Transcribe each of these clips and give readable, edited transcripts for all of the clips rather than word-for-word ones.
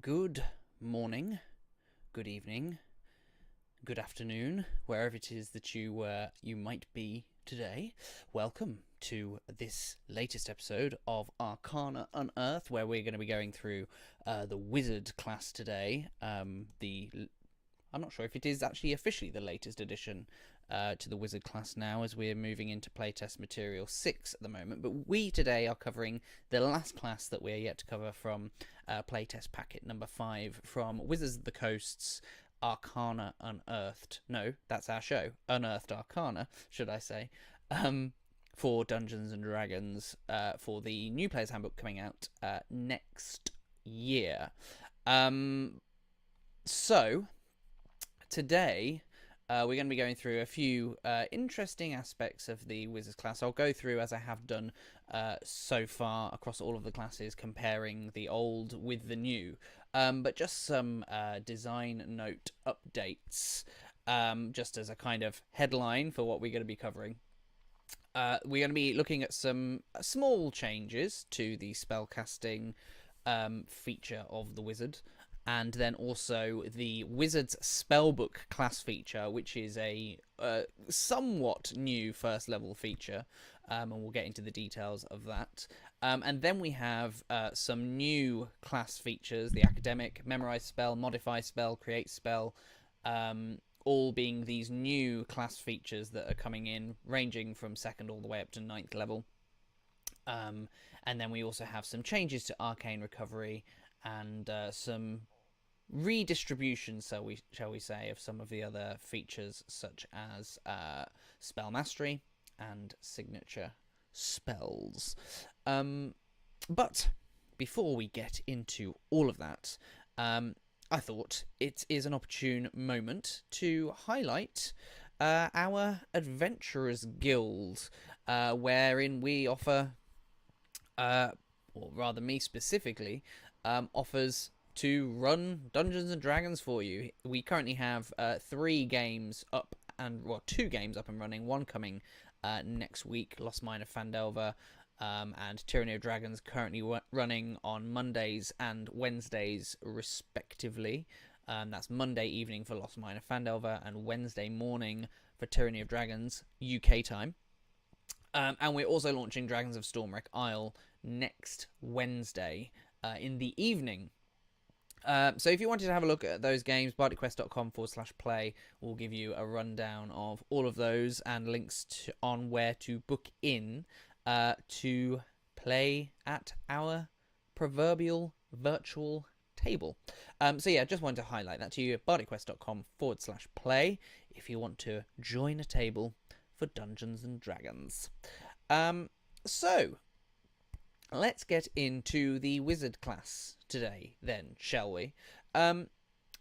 Good morning, good evening, good afternoon, wherever it is that you might be today. Welcome to this latest episode of Arcana Unearthed, where we're going to be going through the Wizard class today. I'm not sure if it is actually officially the latest addition to the Wizard class now, as we're moving into playtest material 6 at the moment. But we today are covering the last class that we're yet to cover from playtest packet number 5 from Wizards of the Coast's Arcana Unearthed. No, that's our show. Unearthed Arcana, should I say. For Dungeons and Dragons, for the new Player's Handbook coming out next year. So, today, we're going to be going through a few interesting aspects of the Wizards class. I'll go through, as I have done so far across all of the classes, comparing the old with the new. But just some design note updates, just as a kind of headline for what we're going to be covering. We're going to be looking at some small changes to the spellcasting feature of the Wizard. And then also the Wizard's Spellbook class feature, which is a somewhat new first level feature, and we'll get into the details of that. And then we have some new class features: the Academic, Memorize Spell, Modify Spell, Create Spell, all being these new class features that are coming in, ranging from 2nd all the way up to 9th level. And then we also have some changes to Arcane Recovery and some redistribution, shall we say, of some of the other features, such as spell mastery and signature spells. But before we get into all of that, I thought it is an opportune moment to highlight our Adventurers Guild, wherein we offer, or rather me specifically, offers to run Dungeons and Dragons for you. We currently have 2 games up and running. One coming next week, Lost Mine of Phandelver, and Tyranny of Dragons currently running on Mondays and Wednesdays respectively. That's Monday evening for Lost Mine of Phandelver and Wednesday morning for Tyranny of Dragons UK time. And we're also launching Dragons of Stormwreck Isle next Wednesday in the evening. So if you wanted to have a look at those games, bardicquest.com/play will give you a rundown of all of those and links on where to book in to play at our proverbial virtual table. So yeah, just wanted to highlight that to you. bardicquest.com/play if you want to join a table for Dungeons and Dragons. So let's get into the Wizard class today, then, shall we?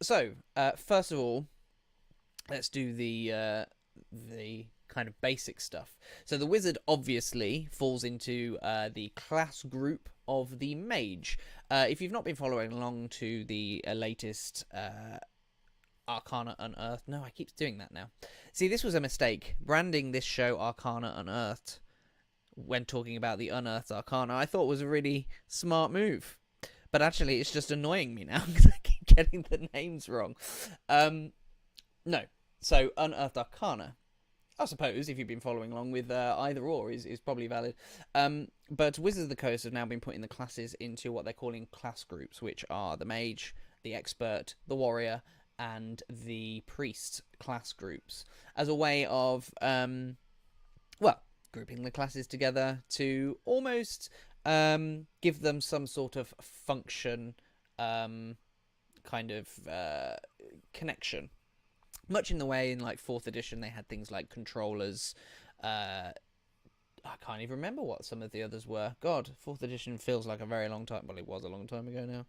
So first of all, let's do the kind of basic stuff. So the Wizard obviously falls into the class group of the Mage. If you've not been following along to the latest Arcana Unearthed... No, I keep doing that now. See, this was a mistake. Branding this show Arcana Unearthed when talking about the Unearthed Arcana, I thought was a really smart move. But actually, it's just annoying me now because I keep getting the names wrong. No. So, Unearthed Arcana, I suppose, if you've been following along with either or, is probably valid. But Wizards of the Coast have now been putting the classes into what they're calling class groups, which are the Mage, the Expert, the Warrior, and the Priest class groups, as a way of, grouping the classes together to almost give them some sort of function, kind of connection. Much in the way in like 4th edition they had things like controllers. I can't even remember what some of the others were. God, 4th edition feels like a very long time. Well, it was a long time ago now.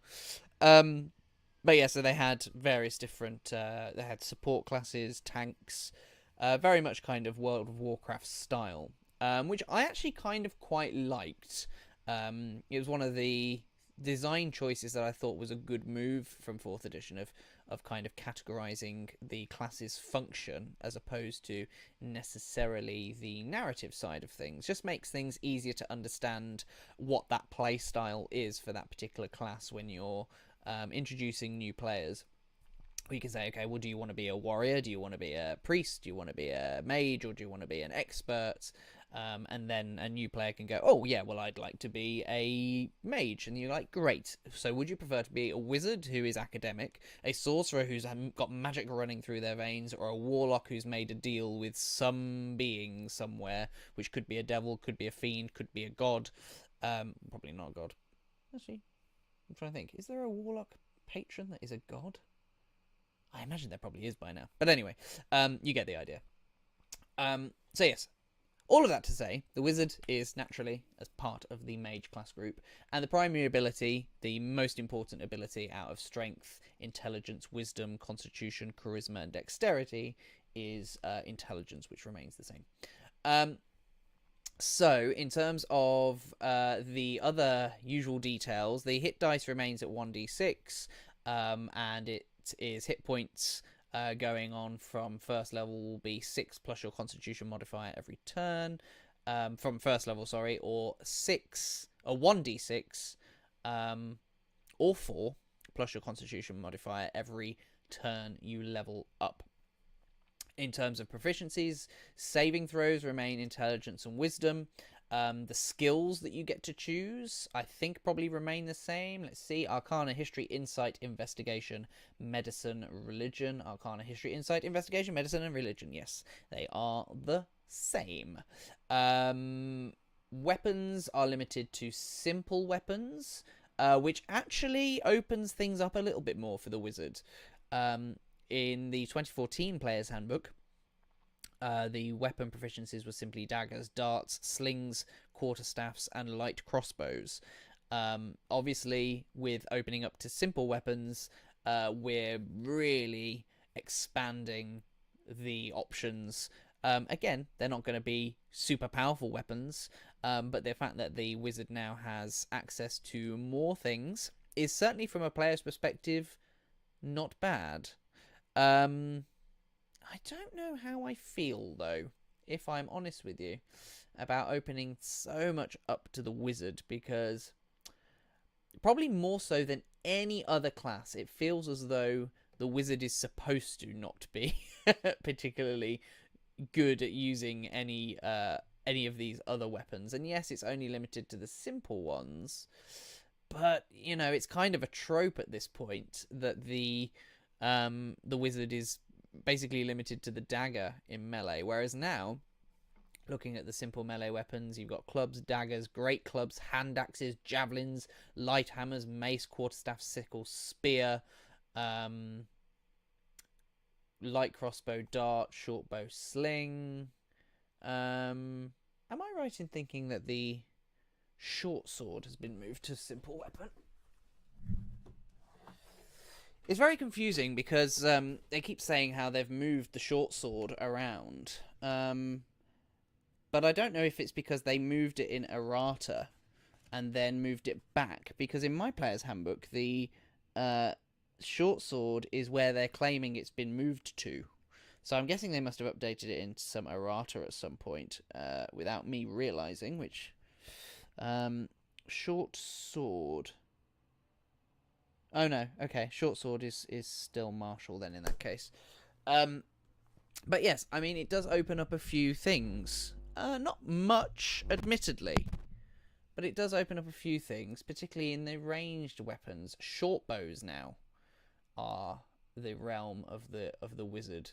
But yeah, so they had various different... they had support classes, tanks, very much kind of World of Warcraft style. Which I actually kind of quite liked. It was one of the design choices that I thought was a good move from 4th edition of kind of categorizing the class's function as opposed to necessarily the narrative side of things. Just makes things easier to understand what that play style is for that particular class when you're introducing new players, we can say, okay, well, do you want to be a warrior? Do you want to be a priest? Do you want to be a mage? Or do you want to be an expert? And then a new player can go, oh, yeah, well, I'd like to be a mage. And you're like, great. So would you prefer to be a wizard who is academic, a sorcerer who's got magic running through their veins, or a warlock who's made a deal with some being somewhere, which could be a devil, could be a fiend, could be a god. Probably not a god. Actually, I'm trying to think. Is there a warlock patron that is a god? I imagine there probably is by now. But anyway, you get the idea. So yes, all of that to say, the wizard is naturally as part of the mage class group. And the primary ability, the most important ability out of strength, intelligence, wisdom, constitution, charisma, and dexterity is intelligence, which remains the same. So, in terms of the other usual details, the hit dice remains at 1d6, and it is hit points going on from first level will be 6 plus your constitution modifier every turn. From first level, sorry, or 1d6, or 4 plus your constitution modifier every turn you level up. In terms of proficiencies, saving throws remain intelligence and wisdom. The skills that you get to choose, I think, probably remain the same. Let's see. Arcana, History, Insight, Investigation, Medicine, Religion. Arcana, History, Insight, Investigation, Medicine, and Religion. Yes, they are the same. Weapons are limited to simple weapons, which actually opens things up a little bit more for the wizard. In the 2014 Player's Handbook, the weapon proficiencies were simply daggers, darts, slings, quarterstaffs, and light crossbows. Obviously, with opening up to simple weapons, we're really expanding the options. Again, they're not going to be super powerful weapons, but the fact that the wizard now has access to more things is certainly, from a player's perspective, not bad. I don't know how I feel, though, if I'm honest with you, about opening so much up to the wizard, because probably more so than any other class, it feels as though the wizard is supposed to not be particularly good at using any of these other weapons. And yes, it's only limited to the simple ones, but, you know, it's kind of a trope at this point that the wizard is basically limited to the dagger in melee, whereas now, looking at the simple melee weapons, you've got clubs, daggers, great clubs, hand axes, javelins, light hammers, mace, quarterstaff, sickle, spear, light crossbow, dart, short bow, sling. Am I right in thinking that the short sword has been moved to simple weapon? It's very confusing because they keep saying how they've moved the short sword around. But I don't know if it's because they moved it in errata and then moved it back. Because in my player's handbook, the short sword is where they're claiming it's been moved to. So I'm guessing they must have updated it into some errata at some point without me realising, which... short sword... Oh no, okay, short sword is still martial then in that case. But yes, I mean, it does open up a few things. Not much, admittedly. But it does open up a few things, particularly in the ranged weapons. Short bows now are the realm of the wizard.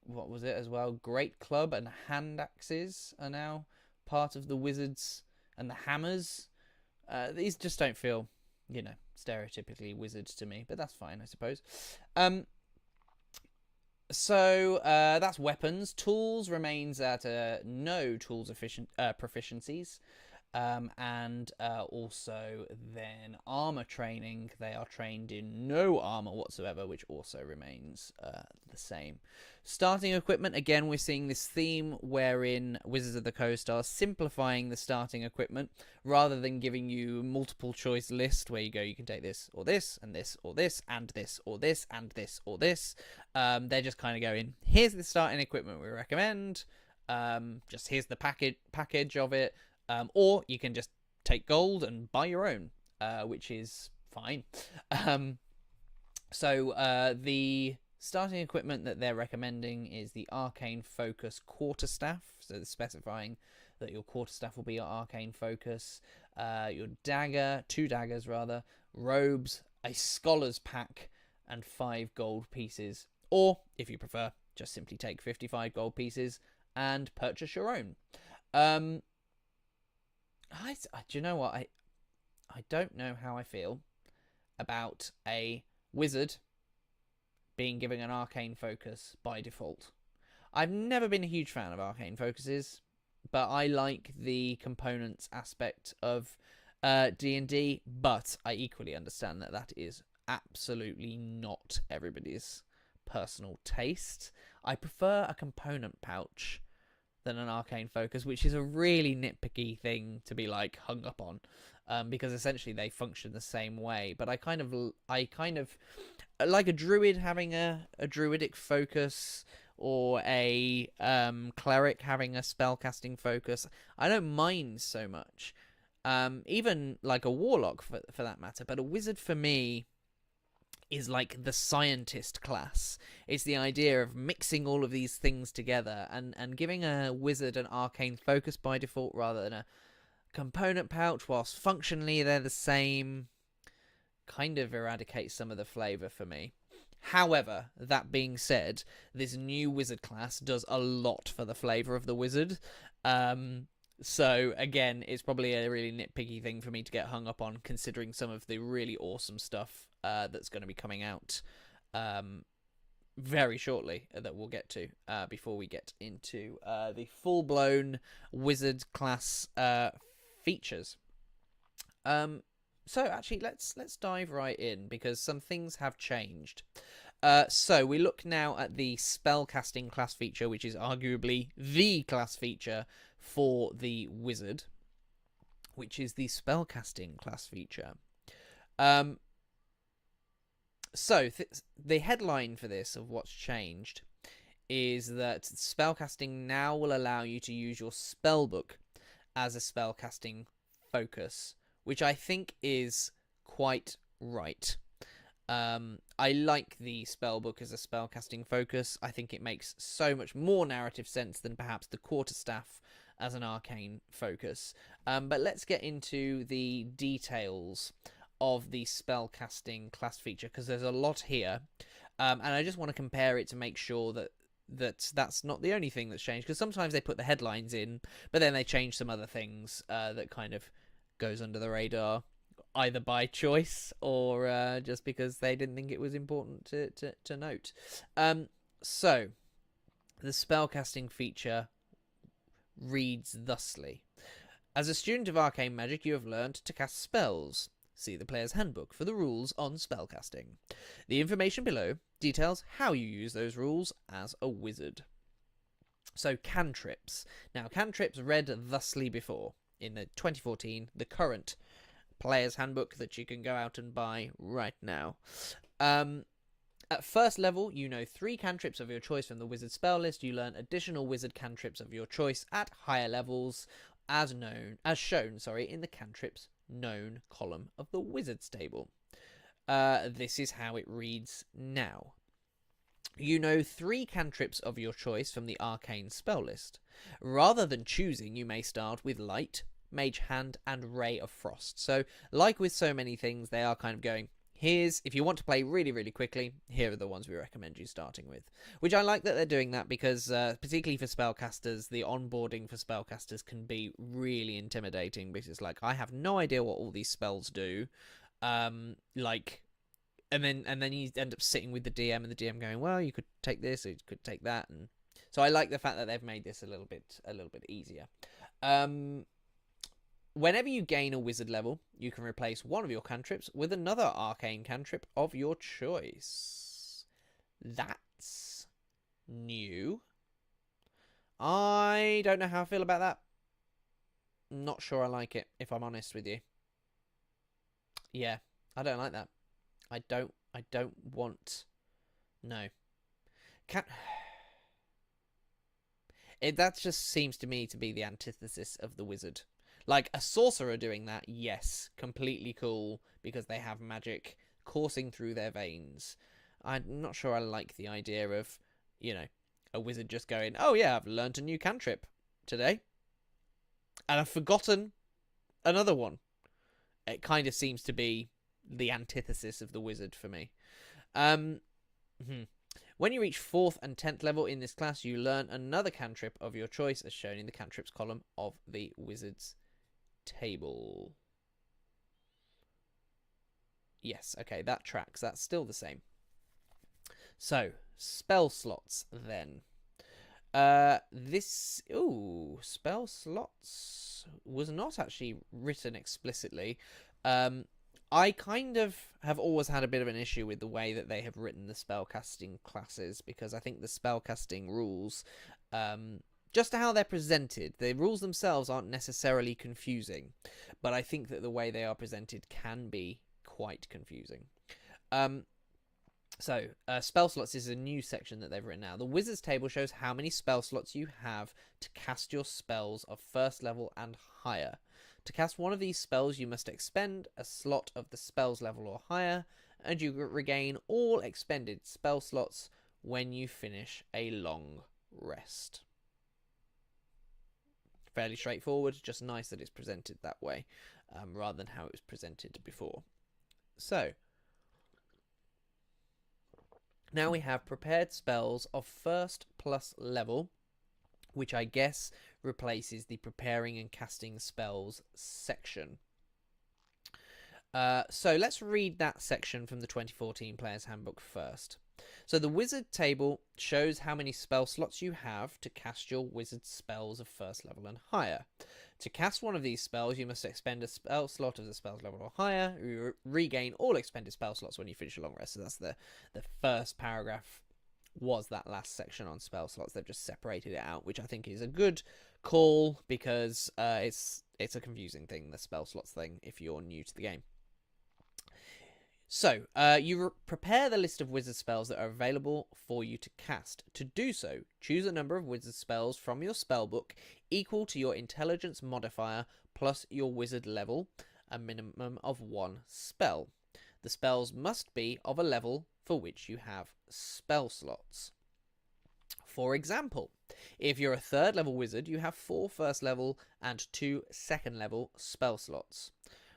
What was it as well? Great club and hand axes are now part of the wizards, and the hammers. These just don't feel, you know, stereotypically wizards to me, but that's fine, I suppose. So that's weapons. Tools remains at no tools proficiencies. And also then armor training. They are trained in no armor whatsoever, which also remains the same. Starting equipment, again, we're seeing this theme wherein Wizards of the Coast are simplifying the starting equipment rather than giving you multiple choice list where you go, you can take this or this and this or this and this or this and this or this. They're just kind of going, here's the starting equipment we recommend. Just here's the package of it. Or you can just take gold and buy your own. which is fine. So the starting equipment that they're recommending is the Arcane Focus Quarterstaff. So they're specifying that your quarterstaff will be your Arcane Focus, your dagger, 2 daggers rather, robes, a Scholar's Pack, and 5 gold pieces. Or, if you prefer, just simply take 55 gold pieces and purchase your own. Do you know what? I don't know how I feel about a wizard being given an Arcane Focus by default. I've never been a huge fan of Arcane Focuses, but I like the components aspect of D&D, but I equally understand that that is absolutely not everybody's personal taste. I prefer a component pouch than an Arcane Focus, which is a really nitpicky thing to be like hung up on, because essentially they function the same way. But I kind of like a druid having a druidic focus, or a cleric having a spellcasting focus. I don't mind so much. Even like a warlock for that matter. But a wizard for me is like the scientist class. It's the idea of mixing all of these things together and giving a wizard an arcane focus by default rather than a component pouch, whilst functionally they're the same, kind of eradicates some of the flavour for me. However, that being said, this new wizard class does a lot for the flavour of the wizard. So, again, it's probably a really nitpicky thing for me to get hung up on, considering some of the really awesome stuff that's going to be coming out very shortly that we'll get to before we get into the full-blown wizard class features. So actually, let's dive right in, because some things have changed. So we look now at the spellcasting class feature, which is arguably the class feature for the wizard, which is the spellcasting class feature. So the headline for this, of what's changed, is that spellcasting now will allow you to use your spellbook as a spellcasting focus, which I think is quite right. I like the spellbook as a spellcasting focus. I think it makes so much more narrative sense than perhaps the quarterstaff as an arcane focus. But let's get into the details of the spellcasting class feature, because there's a lot here. And I just want to compare it to make sure that that's not the only thing that's changed, because sometimes they put the headlines in, but then they change some other things that kind of goes under the radar, either by choice or just because they didn't think it was important to note. So the spellcasting feature reads thusly: as a student of arcane magic, you have learned to cast spells. See the player's handbook for the rules on spellcasting. The information below details how you use those rules as a wizard. So, cantrips. Now, cantrips read thusly before in the 2014, the current player's handbook that you can go out and buy right now. At first level, you know 3 cantrips of your choice from the wizard spell list. You learn additional wizard cantrips of your choice at higher levels, as shown in the cantrips known column of the wizard's table. This is how it reads now. You know 3 cantrips of your choice from the arcane spell list. Rather than choosing, you may start with Light, Mage Hand, and Ray of Frost. So, like with so many things, they are kind of going, if you want to play really, really quickly, here are the ones we recommend you starting with. Which I like that they're doing that, because particularly for spellcasters, the onboarding for spellcasters can be really intimidating, because it's like, I have no idea what all these spells do. And then you end up sitting with the DM, and the DM going, well, you could take this, or you could take that. And so I like the fact that they've made this a little bit easier. Whenever you gain a wizard level, you can replace one of your cantrips with another arcane cantrip of your choice. That's new. I don't know how I feel about that. Not sure I like it, if I'm honest with you. Yeah, I don't like that. I don't want... No. That just seems to me to be the antithesis of the wizard. Like a sorcerer doing that, yes, completely cool, because they have magic coursing through their veins. I'm not sure I like the idea of, a wizard just going, oh yeah, I've learnt a new cantrip today, and I've forgotten another one. It kind of seems to be the antithesis of the wizard for me. When you reach 4th and 10th level in this class, you learn another cantrip of your choice as shown in the cantrips column of the wizard's table. Yes, okay, that tracks. That's still the same. So, spell slots then. Spell slots was not actually written explicitly. I kind of have always had a bit of an issue with the way that they have written the spellcasting classes, because I think the spellcasting rules, just how they're presented, the rules themselves aren't necessarily confusing, but I think that the way they are presented can be quite confusing. So, spell slots is a new section that they've written now. The wizard's table shows how many spell slots you have to cast your spells of 1st level and higher. To cast one of these spells, you must expend a slot of the spell's level or higher, and you regain all expended spell slots when you finish a long rest. Fairly straightforward, just nice that it's presented that way, rather than how it was presented before. So, now we have prepared spells of 1st plus level, which I guess replaces the preparing and casting spells section. So let's read that section from the 2014 Player's Handbook first. So the wizard table shows how many spell slots you have to cast your wizard spells of 1st level and higher. To cast one of these spells, you must expend a spell slot of the spell's level or higher. You regain all expended spell slots when you finish a long rest. So that's the first paragraph was that last section on spell slots. They've just separated it out, which I think is a good call, because it's a confusing thing, the spell slots thing, if you're new to the game. So, you prepare the list of wizard spells that are available for you to cast. To do so, choose a number of wizard spells from your spellbook equal to your intelligence modifier plus your wizard level, a minimum of 1 spell. The spells must be of a level for which you have spell slots. For example, if you're a 3rd level wizard, you have 4 1st level and 2 2nd level spell slots.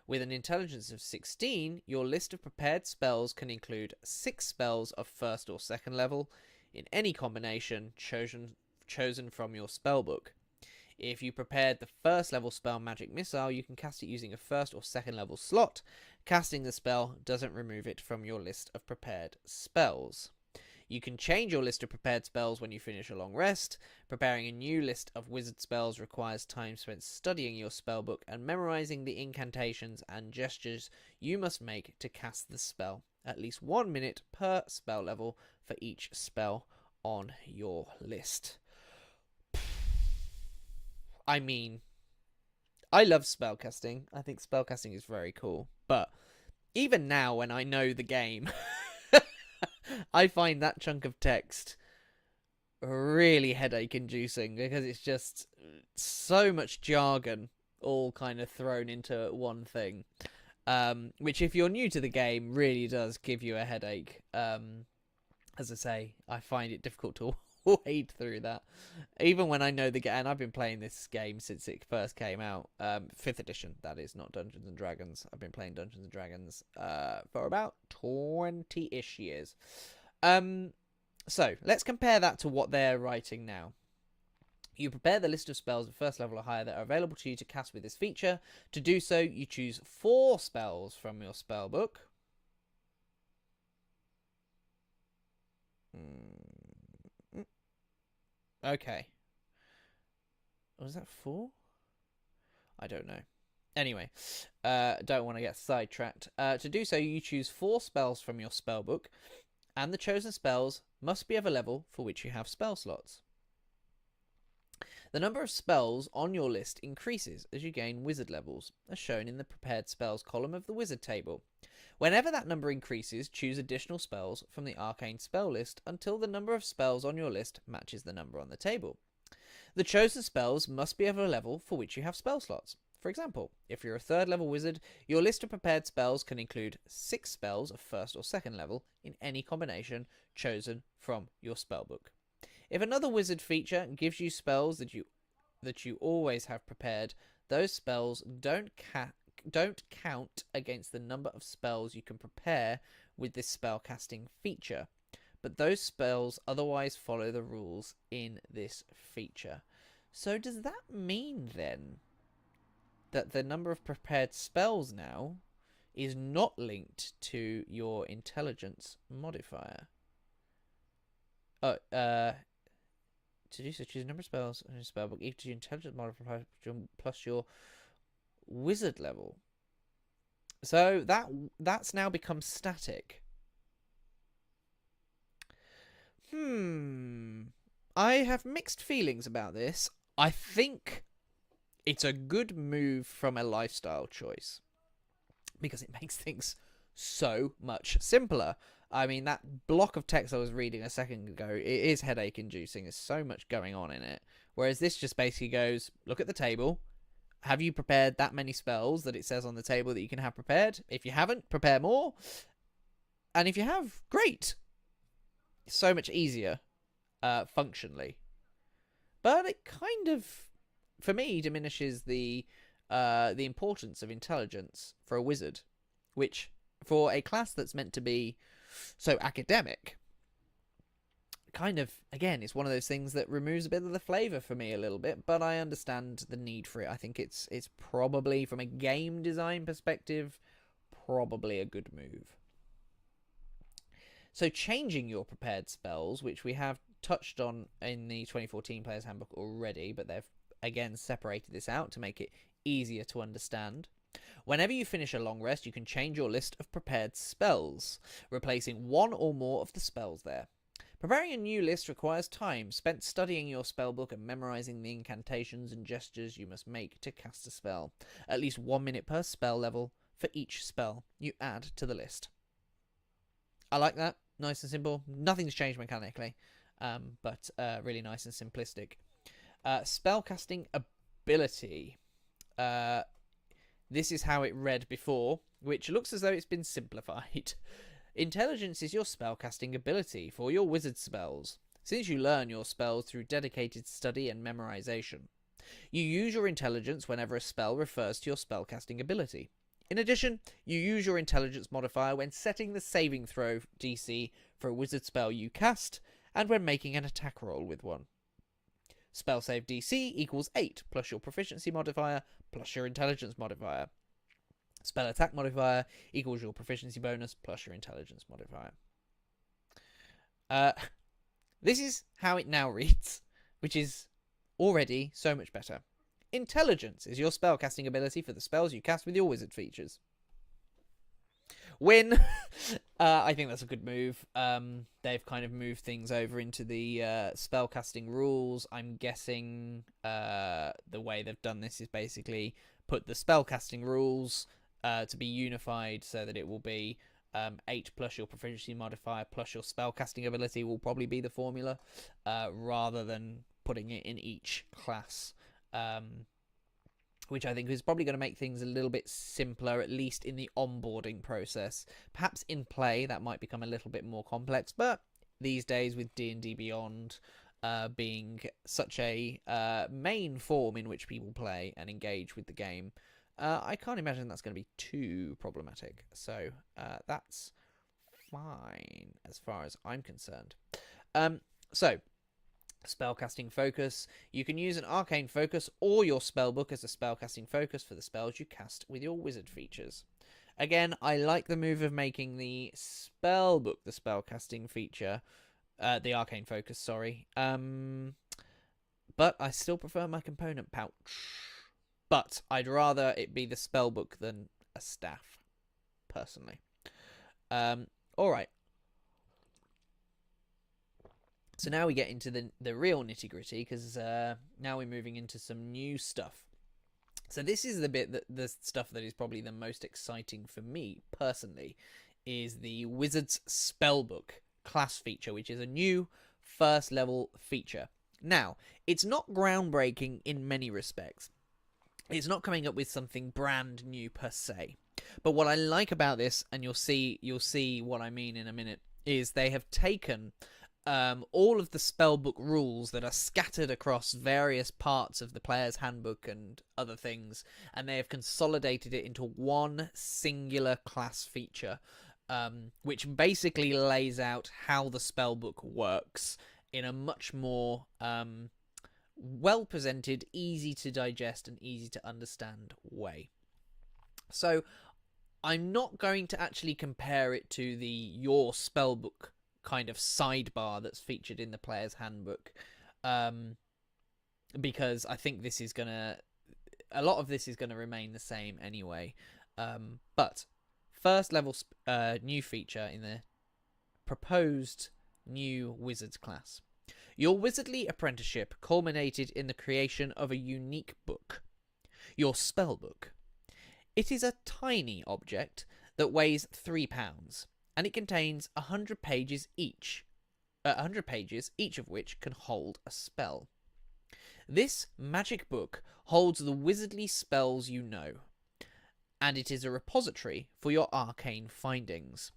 With an intelligence of 16, your list of prepared spells can include 6 spells of 1st or 2nd level in any combination chosen from your spellbook. If you prepared the 1st level spell Magic Missile, you can cast it using a 1st or 2nd level slot. Casting the spell doesn't remove it from your list of prepared spells. You can change your list of prepared spells when you finish a long rest. Preparing a new list of wizard spells requires time spent studying your spellbook and memorizing the incantations and gestures you must make to cast the spell. At least 1 minute per spell level for each spell on your list. I mean, I love spellcasting. I think spellcasting is very cool. But even now, when I know the game, I find that chunk of text really headache-inducing, because it's just so much jargon all kind of thrown into one thing, which, if you're new to the game, really does give you a headache. As I say, I find it difficult to wade through that, even when I know the game. And I've been playing this game since it first came out, 5th edition, that is, not Dungeons and Dragons. I've been playing Dungeons and Dragons for about 20-ish years. So let's compare that to what they're writing now. You prepare the list of spells of 1st level or higher that are available to you to cast with this feature. To do so, you choose 4 spells from your spellbook. Okay. Was that 4? I don't know. Anyway, don't want to get sidetracked. To do so, you choose 4 spells from your spellbook, and the chosen spells must be of a level for which you have spell slots. The number of spells on your list increases as you gain wizard levels, as shown in the prepared spells column of the wizard table. Whenever that number increases, choose additional spells from the arcane spell list until the number of spells on your list matches the number on the table. The chosen spells must be of a level for which you have spell slots. For example, if you're a 3rd level wizard, your list of prepared spells can include 6 spells of 1st or 2nd level in any combination chosen from your spellbook. If another wizard feature gives you spells that you always have prepared, those spells don't count against the number of spells you can prepare with this spellcasting feature, but those spells otherwise follow the rules in this feature. So does that mean then that the number of prepared spells now is not linked to your intelligence modifier? To do so, choose a number of spells in a spellbook equal to your intelligence modifier plus your wizard level. So that's now become static. I have mixed feelings about this. I think it's a good move from a lifestyle choice because it makes things so much simpler. I mean, that block of text I was reading a second ago, it is headache inducing. There's so much going on in it. Whereas this just basically goes, look at the table. Have you prepared that many spells that it says on the table that you can have prepared? If you haven't, prepare more. And if you have, great. It's so much easier, functionally. But it kind of, for me, diminishes the importance of intelligence for a wizard, which, for a class that's meant to be so academic, kind of, again, it's one of those things that removes a bit of the flavour for me a little bit, but I understand the need for it. I think it's probably, from a game design perspective, probably a good move. So changing your prepared spells, which we have touched on in the 2014 Player's Handbook already, but they've, again, separated this out to make it easier to understand. Whenever you finish a long rest, you can change your list of prepared spells, replacing one or more of the spells there. Preparing a new list requires time spent studying your spellbook and memorizing the incantations and gestures you must make to cast a spell. At least 1 minute per spell level for each spell you add to the list. I like that. Nice and simple. Nothing's changed mechanically, but really nice and simplistic. Spellcasting ability. This is how it read before, which looks as though it's been simplified. Intelligence is your spellcasting ability for your wizard spells, since you learn your spells through dedicated study and memorization. You use your intelligence whenever a spell refers to your spellcasting ability. In addition, you use your intelligence modifier when setting the saving throw DC for a wizard spell you cast, and when making an attack roll with one. Spell save DC equals 8 plus your proficiency modifier plus your intelligence modifier. Spell attack modifier equals your proficiency bonus plus your intelligence modifier. This is how it now reads, which is already so much better. Intelligence is your spellcasting ability for the spells you cast with your wizard features. Win! I think that's a good move. They've kind of moved things over into the spellcasting rules. I'm guessing the way they've done this is basically put the spellcasting rules to be unified so that it will be 8 plus your proficiency modifier plus your spellcasting ability will probably be the formula, rather than putting it in each class. Which I think is probably going to make things a little bit simpler, at least in the onboarding process. Perhaps in play that might become a little bit more complex, but these days with D&D Beyond being such a main form in which people play and engage with the game, I can't imagine that's going to be too problematic. So that's fine as far as I'm concerned. So spellcasting focus. You can use an arcane focus or your spellbook as a spellcasting focus for the spells you cast with your wizard features. Again, I like the move of making the spellbook the spellcasting feature, the arcane focus, sorry. But I still prefer my component pouch. But I'd rather it be the spellbook than a staff, personally. Alright. So now we get into the real nitty-gritty, because now we're moving into some new stuff. So this is the bit, the stuff that is probably the most exciting for me, personally, is the Wizard's Spellbook class feature, which is a new first-level feature. Now, it's not groundbreaking in many respects. It's not coming up with something brand new per se. But what I like about this, and you'll see what I mean in a minute, is they have taken all of the spellbook rules that are scattered across various parts of the player's handbook and other things, and they have consolidated it into one singular class feature, which basically lays out how the spellbook works in a much more well presented, easy to digest, and easy to understand way. So I'm not going to actually compare it to the your spellbook kind of sidebar that's featured in the player's handbook, because I think a lot of this is gonna remain the same anyway. But first level new feature in the proposed new wizards class. Your wizardly apprenticeship culminated in the creation of a unique book, your spellbook. It is a tiny object that weighs 3 pounds, and it contains 100 pages each. 100 pages, each of which can hold a spell. This magic book holds the wizardly spells you know, and it is a repository for your arcane findings.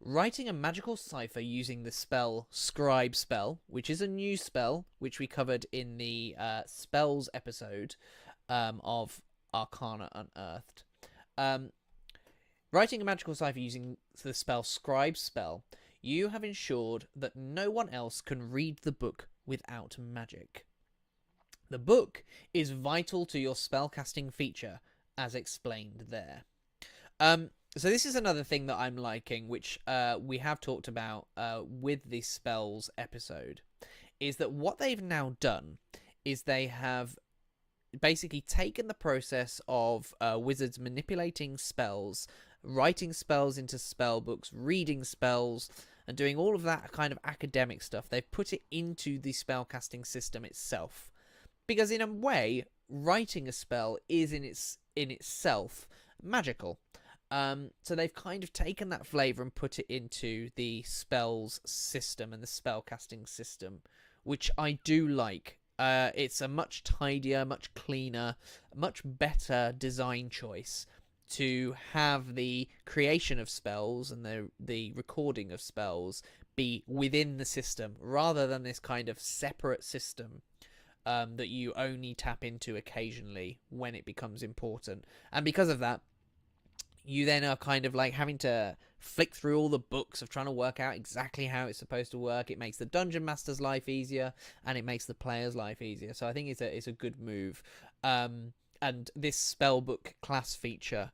Writing a magical cipher using the spell Scribe Spell, which is a new spell, which we covered in the spells episode of Arcana Unearthed. Writing a magical cipher using the spell Scribe Spell, you have ensured that no one else can read the book without magic. The book is vital to your spellcasting feature, as explained there. So this is another thing that I'm liking, which we have talked about with the spells episode, is that what they've now done is they have basically taken the process of wizards manipulating spells, writing spells into spell books, reading spells, and doing all of that kind of academic stuff. They've put it into the spellcasting system itself, because in a way, writing a spell is in itself magical. So they've kind of taken that flavour and put it into the spells system and the spellcasting system, which I do like. It's a much tidier, much cleaner, much better design choice to have the creation of spells and the recording of spells be within the system, rather than this kind of separate system that you only tap into occasionally when it becomes important. And because of that, you then are kind of like having to flick through all the books of trying to work out exactly how it's supposed to work. It makes the dungeon master's life easier, and it makes the player's life easier. So I think it's a good move. And this spellbook class feature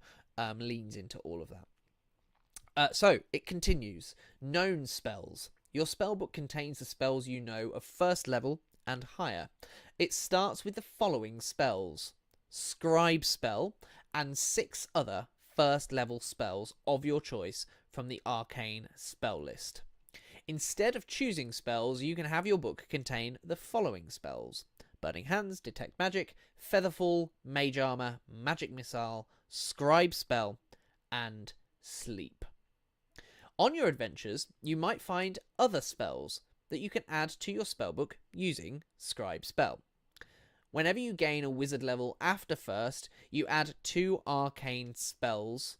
leans into all of that. So it continues. Known spells. Your spellbook contains the spells you know of first level and higher. It starts with the following spells: Scribe Spell and 6 other first level spells of your choice from the arcane spell list. Instead of choosing spells, you can have your book contain the following spells: Burning Hands, Detect Magic, Featherfall, Mage Armor, Magic Missile, Scribe Spell, and Sleep. On your adventures, you might find other spells that you can add to your spellbook using Scribe Spell. Whenever you gain a wizard level after first, you add 2 arcane spells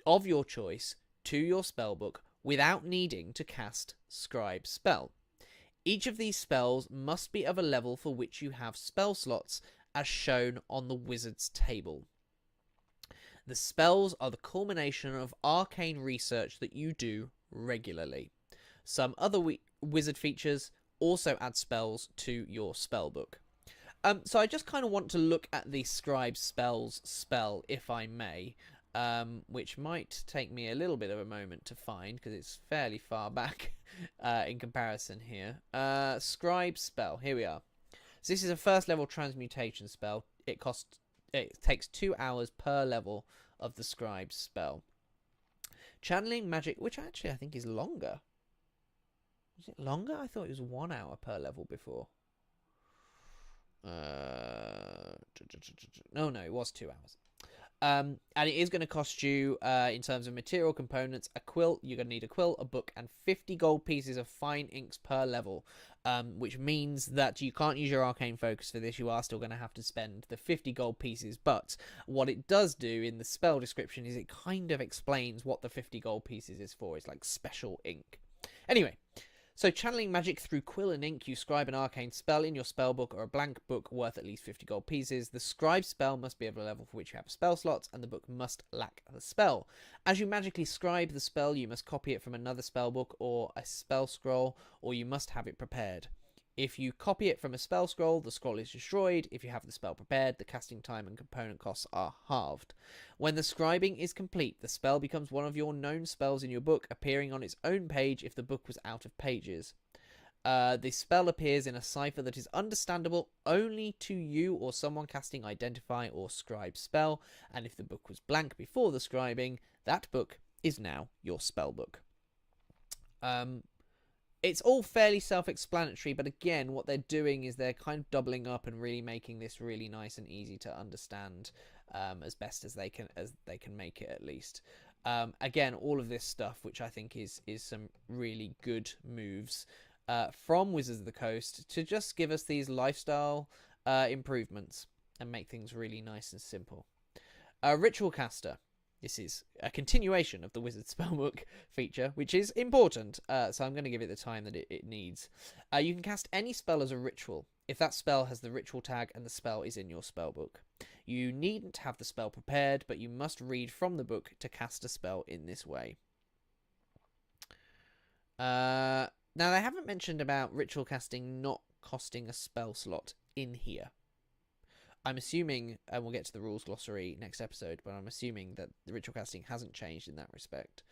of your choice to your spellbook without needing to cast Scribe Spell. Each of these spells must be of a level for which you have spell slots, as shown on the wizard's table. The spells are the culmination of arcane research that you do regularly. Some other wizard features also add spells to your spellbook. So I just kind of want to look at the Scribe Spells spell, if I may, which might take me a little bit of a moment to find, because it's fairly far back in comparison here. Scribe Spell, here we are. So this is a first level transmutation spell. It takes 2 hours per level of the Scribe Spell. Channeling Magic, which actually I think is longer. Is it longer? I thought it was 1 hour per level before. No, it was 2 hours. And it is going to cost you, in terms of material components, a quilt. You're going to need a quilt, a book, and 50 gold pieces of fine inks per level, which means that you can't use your arcane focus for this. You are still going to have to spend the 50 gold pieces, but what it does do in the spell description is it kind of explains what the 50 gold pieces is for. It's like special ink. Anyway, so channeling magic through quill and ink, you scribe an arcane spell in your spellbook or a blank book worth at least 50 gold pieces. The scribe spell must be of a level for which you have spell slots, and the book must lack the spell. As you magically scribe the spell, you must copy it from another spellbook or a spell scroll, or you must have it prepared. If you copy it from a spell scroll, the scroll is destroyed. If you have the spell prepared, the casting time and component costs are halved. When the scribing is complete, the spell becomes one of your known spells in your book, appearing on its own page if the book was out of pages. The spell appears in a cipher that is understandable only to you or someone casting Identify or Scribe spell, and if the book was blank before the scribing, that book is now your spellbook. It's all fairly self-explanatory, but again, what they're doing is they're kind of doubling up and really making this really nice and easy to understand, as best as they can make it, at least. Again, all of this stuff, which I think is some really good moves from Wizards of the Coast to just give us these lifestyle improvements and make things really nice and simple. Ritual Caster. This is a continuation of the Wizard Spellbook feature, which is important, so I'm going to give it the time that it needs. You can cast any spell as a ritual, if that spell has the ritual tag and the spell is in your spellbook. You needn't have the spell prepared, but you must read from the book to cast a spell in this way. Now, they haven't mentioned about ritual casting not costing a spell slot in here. I'm assuming, and we'll get to the rules glossary next episode, but I'm assuming that the ritual casting hasn't changed in that respect.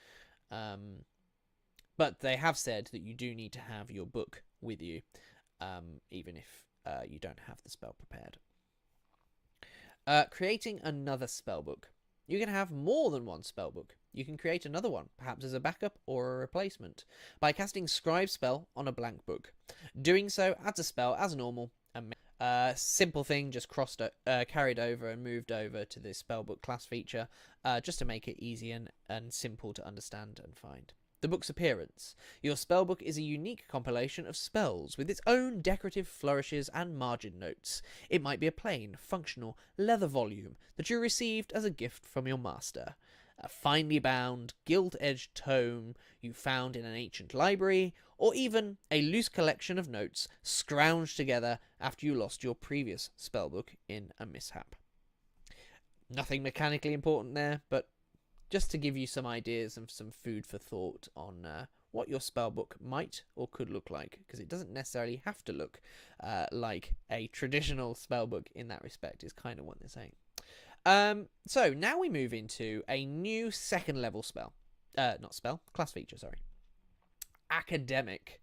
But they have said that you do need to have your book with you, even if you don't have the spell prepared. Creating another spellbook. You can have more than one spellbook. You can create another one, perhaps as a backup or a replacement, by casting Scribe spell on a blank book. Doing so adds a spell as normal and simple thing, just carried over and moved over to the spellbook class feature, just to make it easy and simple to understand and find. The book's appearance. Your spellbook is a unique compilation of spells with its own decorative flourishes and margin notes. It might be a plain, functional, leather volume that you received as a gift from your master. A finely bound, gilt-edged tome you found in an ancient library, or even a loose collection of notes scrounged together after you lost your previous spellbook in a mishap. Nothing mechanically important there, but just to give you some ideas and some food for thought on what your spellbook might or could look like, because it doesn't necessarily have to look like a traditional spellbook in that respect, is kind of what they're saying. So now we move into a new second level class feature, sorry. Academic.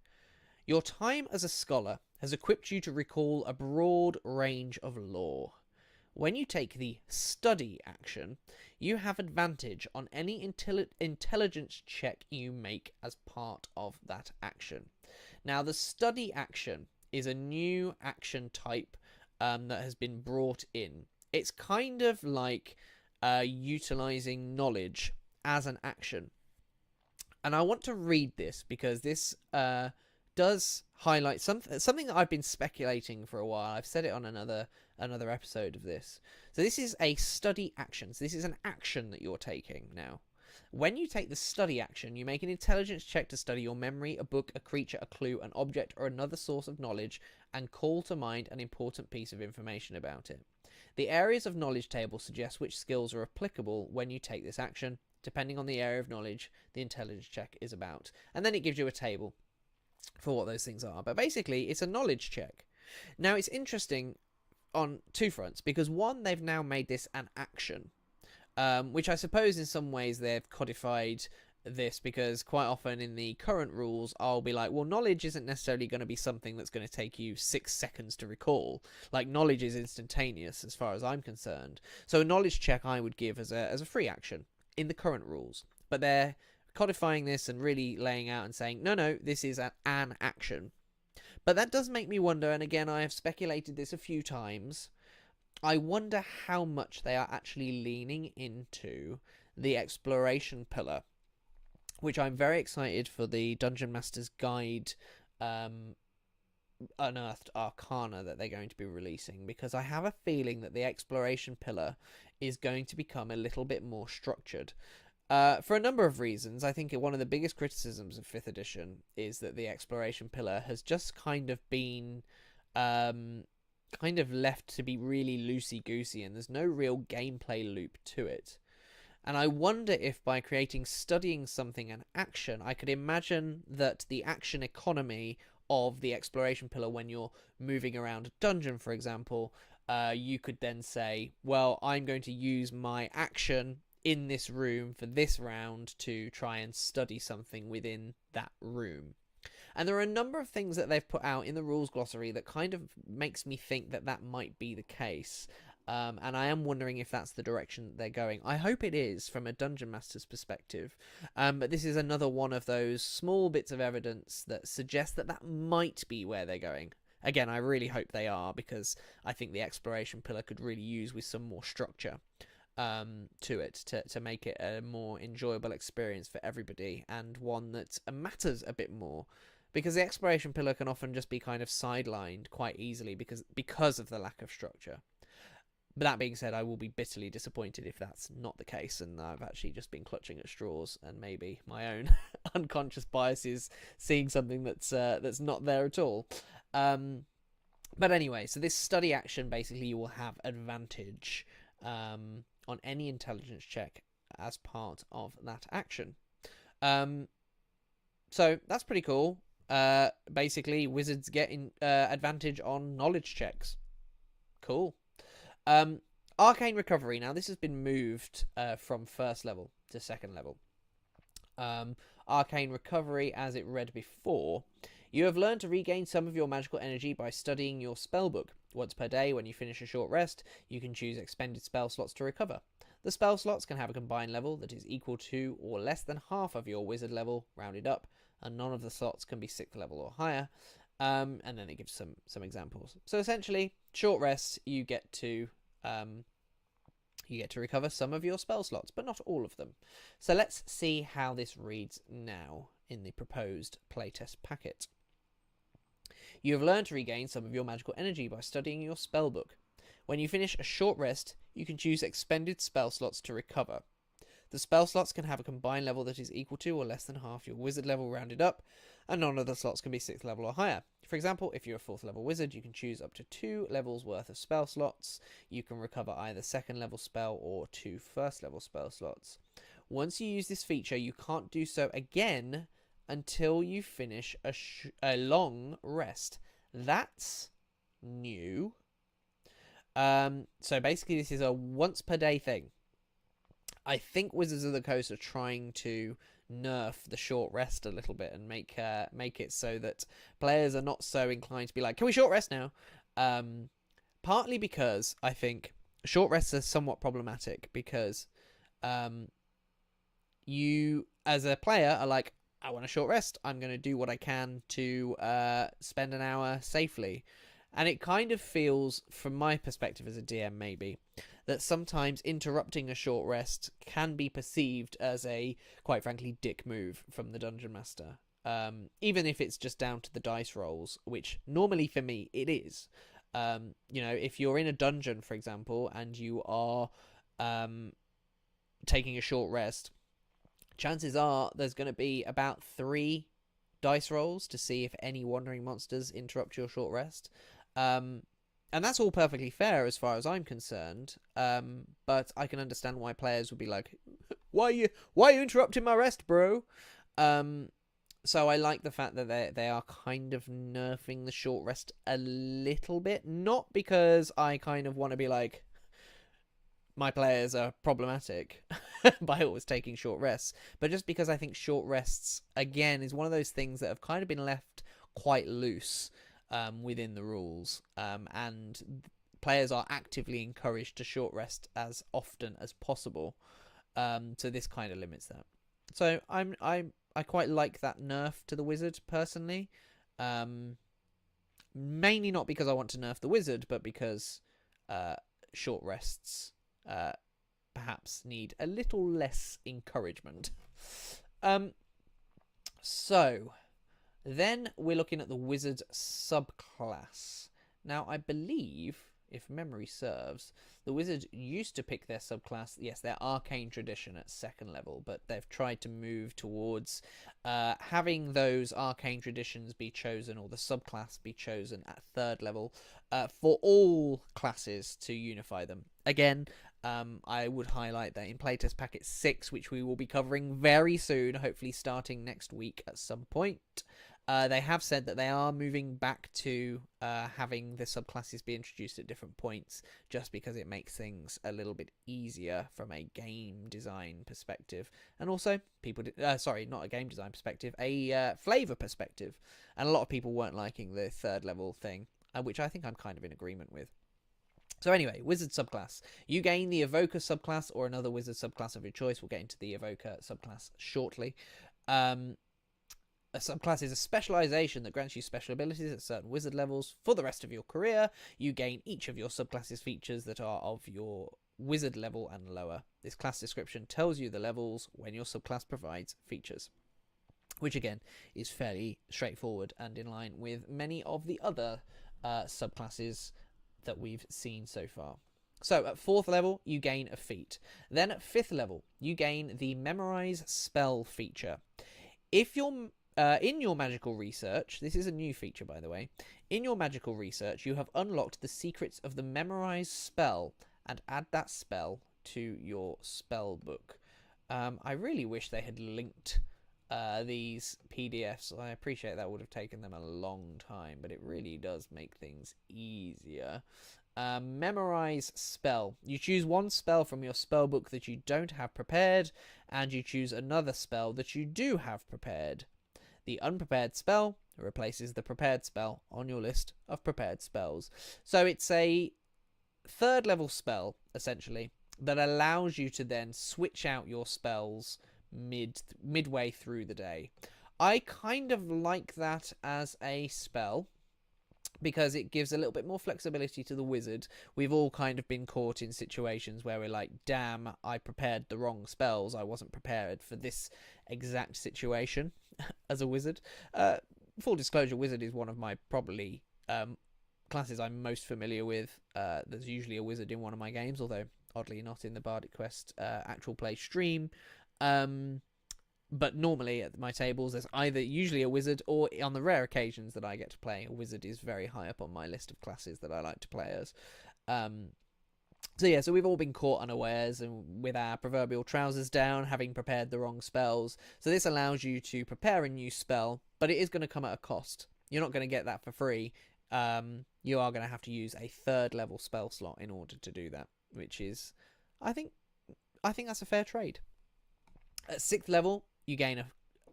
Your time as a scholar has equipped you to recall a broad range of lore. When you take the study action, you have advantage on any intelligence check you make as part of that action. Now, the study action is a new action type that has been brought in. It's kind of like utilizing knowledge as an action. And I want to read this because this does highlight something that I've been speculating for a while. I've said it on another episode of this. So this is a study action. So this is an action that you're taking now. When you take the study action, you make an intelligence check to study your memory, a book, a creature, a clue, an object, or another source of knowledge, and call to mind an important piece of information about it. The areas of knowledge table suggest which skills are applicable when you take this action. Depending on the area of knowledge the intelligence check is about. And then it gives you a table for what those things are. But basically, it's a knowledge check. Now, it's interesting on two fronts, because one, they've now made this an action, which I suppose in some ways they've codified this, because quite often in the current rules I'll be like, well, knowledge isn't necessarily going to be something that's going to take you 6 seconds to recall. Like, knowledge is instantaneous as far as I'm concerned. So a knowledge check I would give as a free action in the current rules, but they're codifying this and really laying out and saying, no, this is an action. But that does make me wonder, and again, I have speculated this a few times, I wonder how much they are actually leaning into the exploration pillar, which I'm very excited for the Dungeon Master's Guide Unearthed Arcana that they're going to be releasing, because I have a feeling that the exploration pillar is going to become a little bit more structured. For a number of reasons. I think one of the biggest criticisms of 5th edition is that the exploration pillar has just kind of been kind of left to be really loosey-goosey, and there's no real gameplay loop to it. And I wonder if by creating studying something an action, I could imagine that the action economy of the exploration pillar, when you're moving around a dungeon, for example, you could then say, well, I'm going to use my action in this room for this round to try and study something within that room. And there are a number of things that they've put out in the rules glossary that kind of makes me think that that might be the case. And I am wondering if that's the direction they're going. I hope it is from a Dungeon Master's perspective. But this is another one of those small bits of evidence that suggest that that might be where they're going. Again, I really hope they are, because I think the exploration pillar could really use with some more structure to it to make it a more enjoyable experience for everybody, and one that matters a bit more. Because the exploration pillar can often just be kind of sidelined quite easily because of the lack of structure. But that being said, I will be bitterly disappointed if that's not the case, and I've actually just been clutching at straws, and maybe my own unconscious bias is seeing something that's not there at all. But anyway, so this study action, basically you will have advantage on any intelligence check as part of that action. So that's pretty cool. Basically, wizards get advantage on knowledge checks. Cool. Arcane Recovery. Now, this has been moved from 1st level to 2nd level. Arcane Recovery, as it read before, you have learned to regain some of your magical energy by studying your spellbook. Once per day, when you finish a short rest, you can choose expended spell slots to recover. The spell slots can have a combined level that is equal to or less than half of your wizard level, rounded up, and none of the slots can be 6th level or higher. And then it gives some examples. So essentially, short rests, you get to recover some of your spell slots, but not all of them. So let's see how this reads now in the proposed playtest packet. You have learned to regain some of your magical energy by studying your spellbook. When you finish a short rest, you can choose expended spell slots to recover. The spell slots can have a combined level that is equal to or less than half your wizard level, rounded up, and none of the slots can be 6th level or higher. For example, if you're a 4th level wizard, you can choose up to 2 levels worth of spell slots. You can recover either 2nd level spell or 2 1st level spell slots. Once you use this feature, you can't do so again until you finish a long rest. That's new. So basically this is a once per day thing. I think Wizards of the Coast are trying to nerf the short rest a little bit and make it so that players are not so inclined to be like, can we short rest now? Partly because I think short rests are somewhat problematic, because you as a player are like, I want a short rest, I'm going to do what I can to spend an hour safely. And it kind of feels, from my perspective as a DM maybe, that sometimes interrupting a short rest can be perceived as a, quite frankly, dick move from the Dungeon Master. Even if it's just down to the dice rolls, which normally for me it is. If you're in a dungeon, for example, and you are taking a short rest, chances are there's going to be about 3 dice rolls to see if any wandering monsters interrupt your short rest. And that's all perfectly fair as far as I'm concerned. But I can understand why players would be like, why are you interrupting my rest, bro? So I like the fact that they are kind of nerfing the short rest a little bit. Not because I kind of want to be like, my players are problematic by always taking short rests, but just because I think short rests, again, is one of those things that have kind of been left quite loose within the rules, and players are actively encouraged to short rest as often as possible. So this kind of limits that. So I quite like that nerf to the wizard personally. Mainly not because I want to nerf the wizard, but because short rests perhaps need a little less encouragement. So then we're looking at the wizard subclass. Now, I believe, if memory serves, the wizard used to pick their subclass, yes, their arcane tradition at 2nd level, but they've tried to move towards having those arcane traditions be chosen, or the subclass be chosen at 3rd level, for all classes to unify them. Again, I would highlight that in playtest packet 6, which we will be covering very soon, hopefully starting next week at some point, they have said that they are moving back to having the subclasses be introduced at different points, just because it makes things a little bit easier from a game design perspective, and also sorry, not a game design perspective, a flavor perspective. And a lot of people weren't liking the 3rd level thing, which I think I'm kind of in agreement with. So anyway, wizard subclass. You gain the evoker subclass or another wizard subclass of your choice. We'll get into the evoker subclass shortly. A subclass is a specialization that grants you special abilities at certain wizard levels for the rest of your career. You gain each of your subclasses features that are of your wizard level and lower. This class description tells you the levels when your subclass provides features, which again is fairly straightforward and in line with many of the other subclasses that we've seen so far. So at 4th level, you gain a feat. Then at 5th level, you gain the Memorize Spell feature. If you're in your magical research, this is a new feature, by the way. In your magical research, you have unlocked the secrets of the Memorize Spell and add that spell to your spell book. I really wish they had linked these PDFs. I appreciate that would have taken them a long time, but it really does make things easier. Memorize spell. You choose one spell from your spell book that you don't have prepared, and you choose another spell that you do have prepared. The unprepared spell replaces the prepared spell on your list of prepared spells. So it's a 3rd level spell, essentially, that allows you to then switch out your spells midway through the day. I kind of like that as a spell, because it gives a little bit more flexibility to the wizard. We've all kind of been caught in situations where we're like, damn, I prepared the wrong spells. I wasn't prepared for this exact situation as a wizard. Full disclosure, wizard is one of my probably classes I'm most familiar with. There's usually a wizard in one of my games, although oddly not in the Bardic Quest actual play stream. But normally at my tables, there's either usually a wizard, or on the rare occasions that I get to play, a wizard is very high up on my list of classes that I like to play as. So we've all been caught unawares and with our proverbial trousers down, having prepared the wrong spells. So this allows you to prepare a new spell, but it is going to come at a cost. You're not going to get that for free. You are going to have to use a 3rd level spell slot in order to do that, which is, I think that's a fair trade. At 6th level, you gain a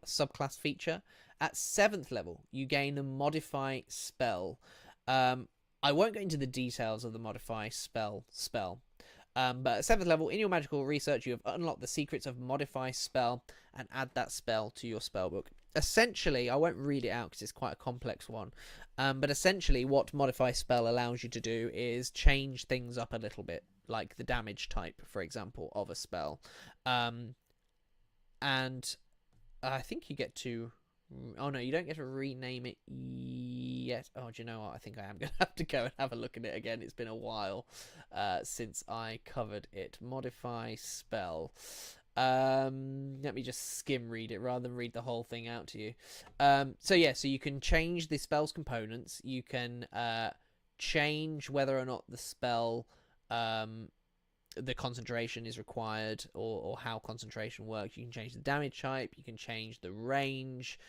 subclass feature. At 7th level, you gain a modify spell. I won't go into the details of the modify spell. But at 7th level, in your magical research, you have unlocked the secrets of modify spell and add that spell to your spellbook. Essentially, I won't read it out because it's quite a complex one. But essentially, what modify spell allows you to do is change things up a little bit, like the damage type, for example, of a spell. And I think you get to... Oh, no, you don't get to rename it yet. Oh, do you know what? I think I am going to have to go and have a look at it again. It's been a while since I covered it. Modify spell. Let me just skim read it rather than read the whole thing out to you. So you can change the spell's components. You can change whether or not the spell... the concentration is required, or how concentration works. You can change the damage type, you can change the range,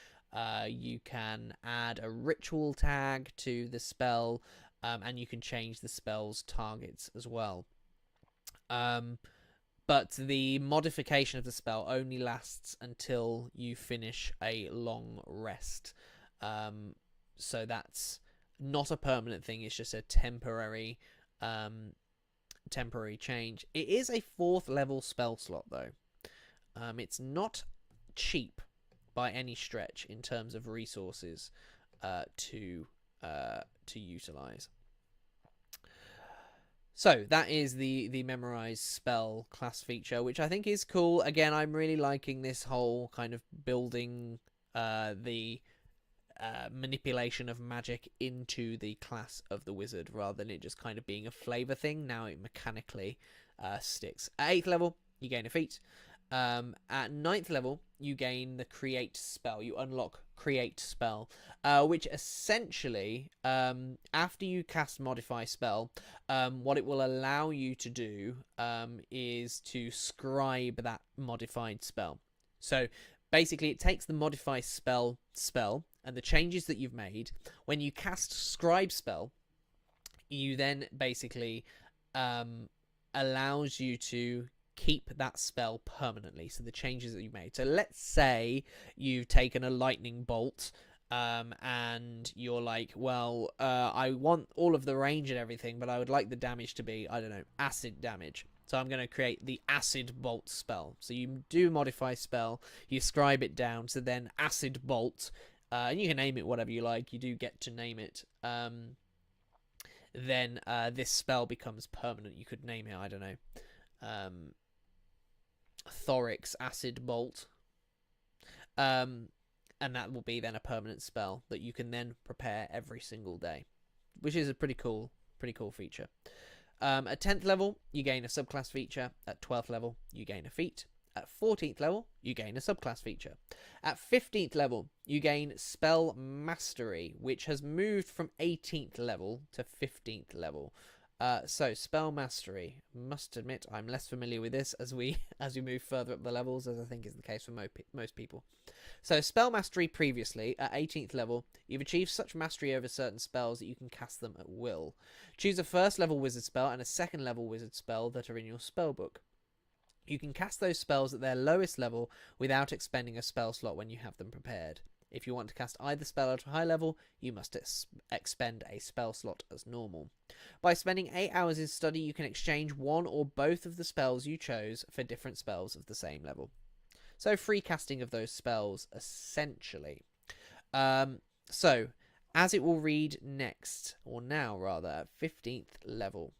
you can add a ritual tag to the spell, and you can change the spell's targets as well. But the modification of the spell only lasts until you finish a long rest. So that's not a permanent thing, it's just a temporary change. It is a 4th level spell slot though. It's not cheap by any stretch in terms of resources to utilize. So that is the memorize spell class feature, which I think is cool. Again, I'm really liking this whole kind of building the manipulation of magic into the class of the wizard, rather than it just kind of being a flavor thing. Now it mechanically sticks. At 8th level, you gain a feat. At 9th level, you gain the create spell. You unlock create spell, which essentially, after you cast modify spell, what it will allow you to do is to scribe that modified spell. So basically, it takes the modify spell and the changes that you've made. When you cast scribe spell, you then basically allows you to keep that spell permanently. So the changes that you made. So let's say you've taken a lightning bolt and you're like, well, I want all of the range and everything, but I would like the damage to be, I don't know, acid damage. So I'm going to create the acid bolt spell. So you do modify spell, you scribe it down, so then acid bolt, and you can name it whatever you like. You do get to name it. Then this spell becomes permanent. You could name it, I don't know, Thorix Acid Bolt, and that will be then a permanent spell that you can then prepare every single day, which is a pretty cool feature. At 10th level, you gain a subclass feature. At 12th level, you gain a feat. At 14th level, you gain a subclass feature. At 15th level, you gain Spell Mastery, which has moved from 18th level to 15th level. So Spell Mastery, must admit I'm less familiar with this as we move further up the levels, as I think is the case for most people. So Spell Mastery previously, at 18th level, you've achieved such mastery over certain spells that you can cast them at will. Choose a first level wizard spell and a second level wizard spell that are in your spellbook. You can cast those spells at their lowest level without expending a spell slot when you have them prepared. If you want to cast either spell at a high level, you must expend a spell slot as normal. By spending 8 hours in study, you can exchange one or both of the spells you chose for different spells of the same level. So free casting of those spells, essentially. So, as it will read next, or now rather, at 15th level,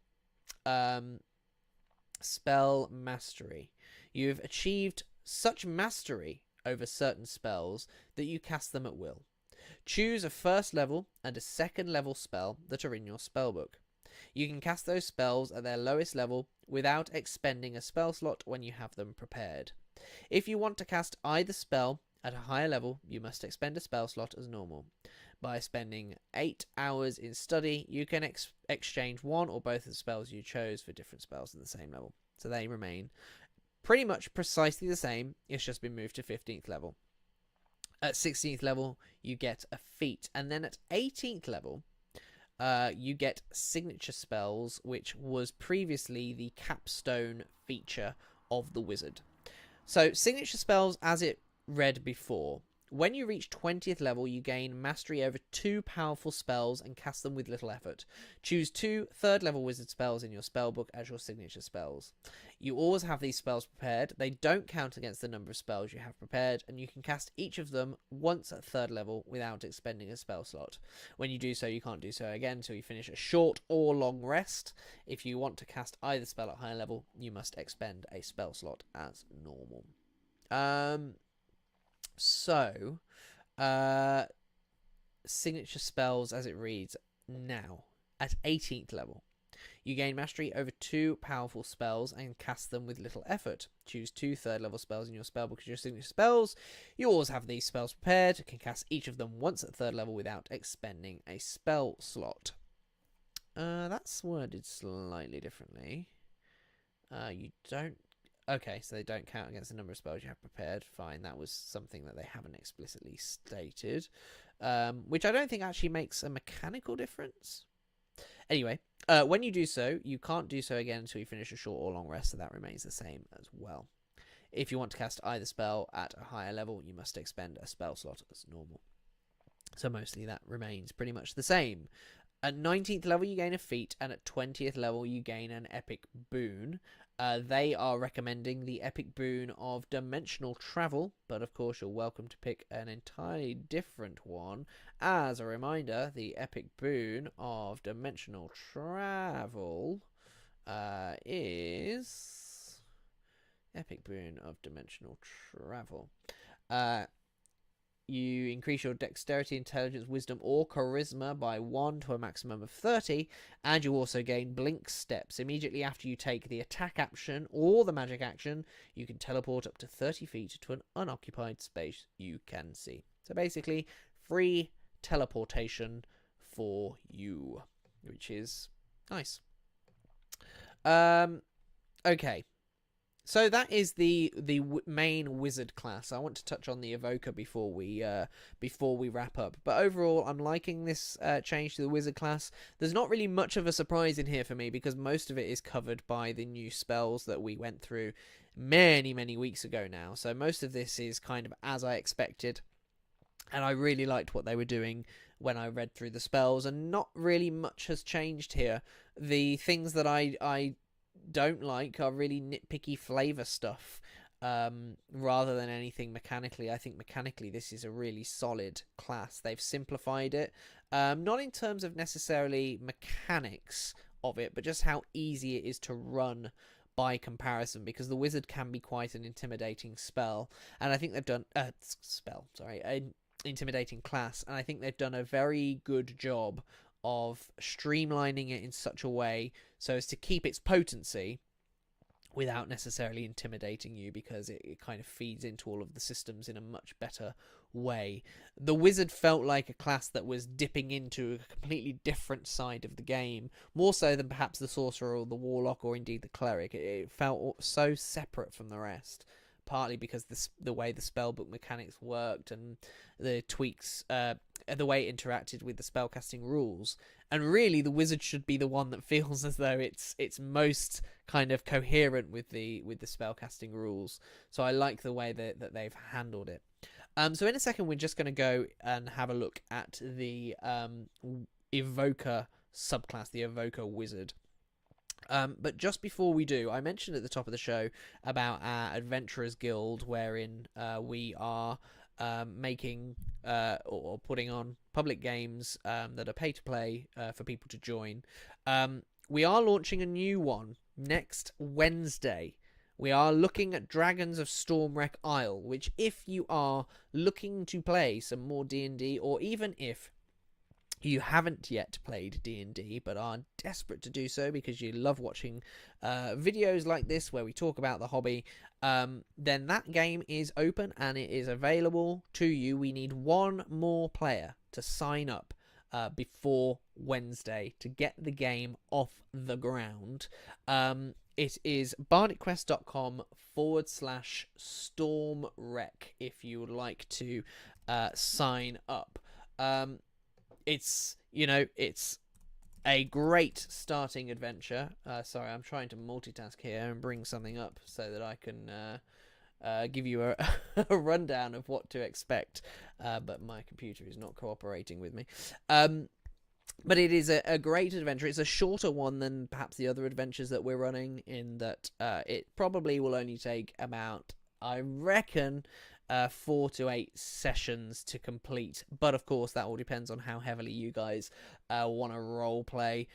Spell Mastery. You've achieved such mastery over certain spells that you cast them at will. Choose a first level and a second level spell that are in your spellbook. You can cast those spells at their lowest level without expending a spell slot when you have them prepared. If you want to cast either spell at a higher level, you must expend a spell slot as normal. By spending 8 hours in study, you can exchange one or both of the spells you chose for different spells at the same level. So they remain pretty much precisely the same. It's just been moved to 15th level. At 16th level, you get a feat. And then at 18th level, you get signature spells, which was previously the capstone feature of the wizard. So signature spells, as it read before, when you reach 20th level, you gain mastery over 2 powerful spells and cast them with little effort. Choose 2 third-level wizard spells in your spellbook as your signature spells. You always have these spells prepared. They don't count against the number of spells you have prepared, and you can cast each of them once at 3rd level without expending a spell slot. When you do so, you can't do so again until you finish a short or long rest. If you want to cast either spell at higher level, you must expend a spell slot as normal. So, signature spells as it reads now. At 18th level, you gain mastery over 2 powerful spells and cast them with little effort. Choose 2 third-level spells in your spellbook as your signature spells. You always have these spells prepared. You can cast each of them once at 3rd level without expending a spell slot. That's worded slightly differently. You don't... Okay, so they don't count against the number of spells you have prepared. Fine, that was something that they haven't explicitly stated. Which I don't think actually makes a mechanical difference. Anyway, when you do so, you can't do so again until you finish a short or long rest, so that remains the same as well. If you want to cast either spell at a higher level, you must expend a spell slot as normal. So mostly that remains pretty much the same. At 19th level, you gain a feat, and at 20th level, you gain an epic boon. They are recommending the epic boon of dimensional travel, but of course you're welcome to pick an entirely different one. As a reminder, the epic boon of dimensional travel is Epic Boon of Dimensional Travel. You increase your dexterity, intelligence, wisdom, or charisma by 1 to a maximum of 30, and you also gain blink steps. Immediately after you take the attack action or the magic action, you can teleport up to 30 feet to an unoccupied space you can see. So basically, free teleportation for you, which is nice. Okay. So that is the main wizard class. I want to touch on the evoker before we wrap up. But overall, I'm liking this change to the wizard class. There's not really much of a surprise in here for me because most of it is covered by the new spells that we went through many weeks ago now. So most of this is kind of as I expected, and I really liked what they were doing when I read through the spells. And not really much has changed here. The things that I don't like are really nitpicky flavor stuff rather than anything mechanically. I think mechanically this is a really solid class. They've simplified it, not in terms of necessarily mechanics of it, but just how easy it is to run by comparison, because the wizard can be quite an intimidating spell, and I think they've done an intimidating class, and I think they've done a very good job of streamlining it in such a way so as to keep its potency without necessarily intimidating you, because it kind of feeds into all of the systems in a much better way. The wizard felt like a class that was dipping into a completely different side of the game, more so than perhaps the sorcerer or the warlock or indeed the cleric. It felt so separate from the rest, partly because the way the spellbook mechanics worked and the tweaks, the way it interacted with the spellcasting rules. And really, the wizard should be the one that feels as though it's most kind of coherent with the spellcasting rules. So I like the way that they've handled it. So in a second, we're just going to go and have a look at the evoker subclass, the evoker wizard. But just before we do, I mentioned at the top of the show about our Adventurers Guild, wherein we are making or putting on public games that are pay to play for people to join. We are launching a new one next Wednesday. We are looking at Dragons of Stormwreck Isle, which, if you are looking to play some more D&D, or even if you haven't yet played D&D but are desperate to do so because you love watching videos like this where we talk about the hobby, then that game is open and it is available to you. We need one more player to sign up before Wednesday to get the game off the ground. It is bardicquest.com/stormwreck if you would like to sign up. It's a great starting adventure. Sorry, I'm trying to multitask here and bring something up so that I can give you a rundown of what to expect. But my computer is not cooperating with me. But it is a great adventure. It's a shorter one than perhaps the other adventures that we're running, in that it probably will only take about, I reckon, 4 to 8 sessions to complete. But of course, that all depends on how heavily you guys want to role play.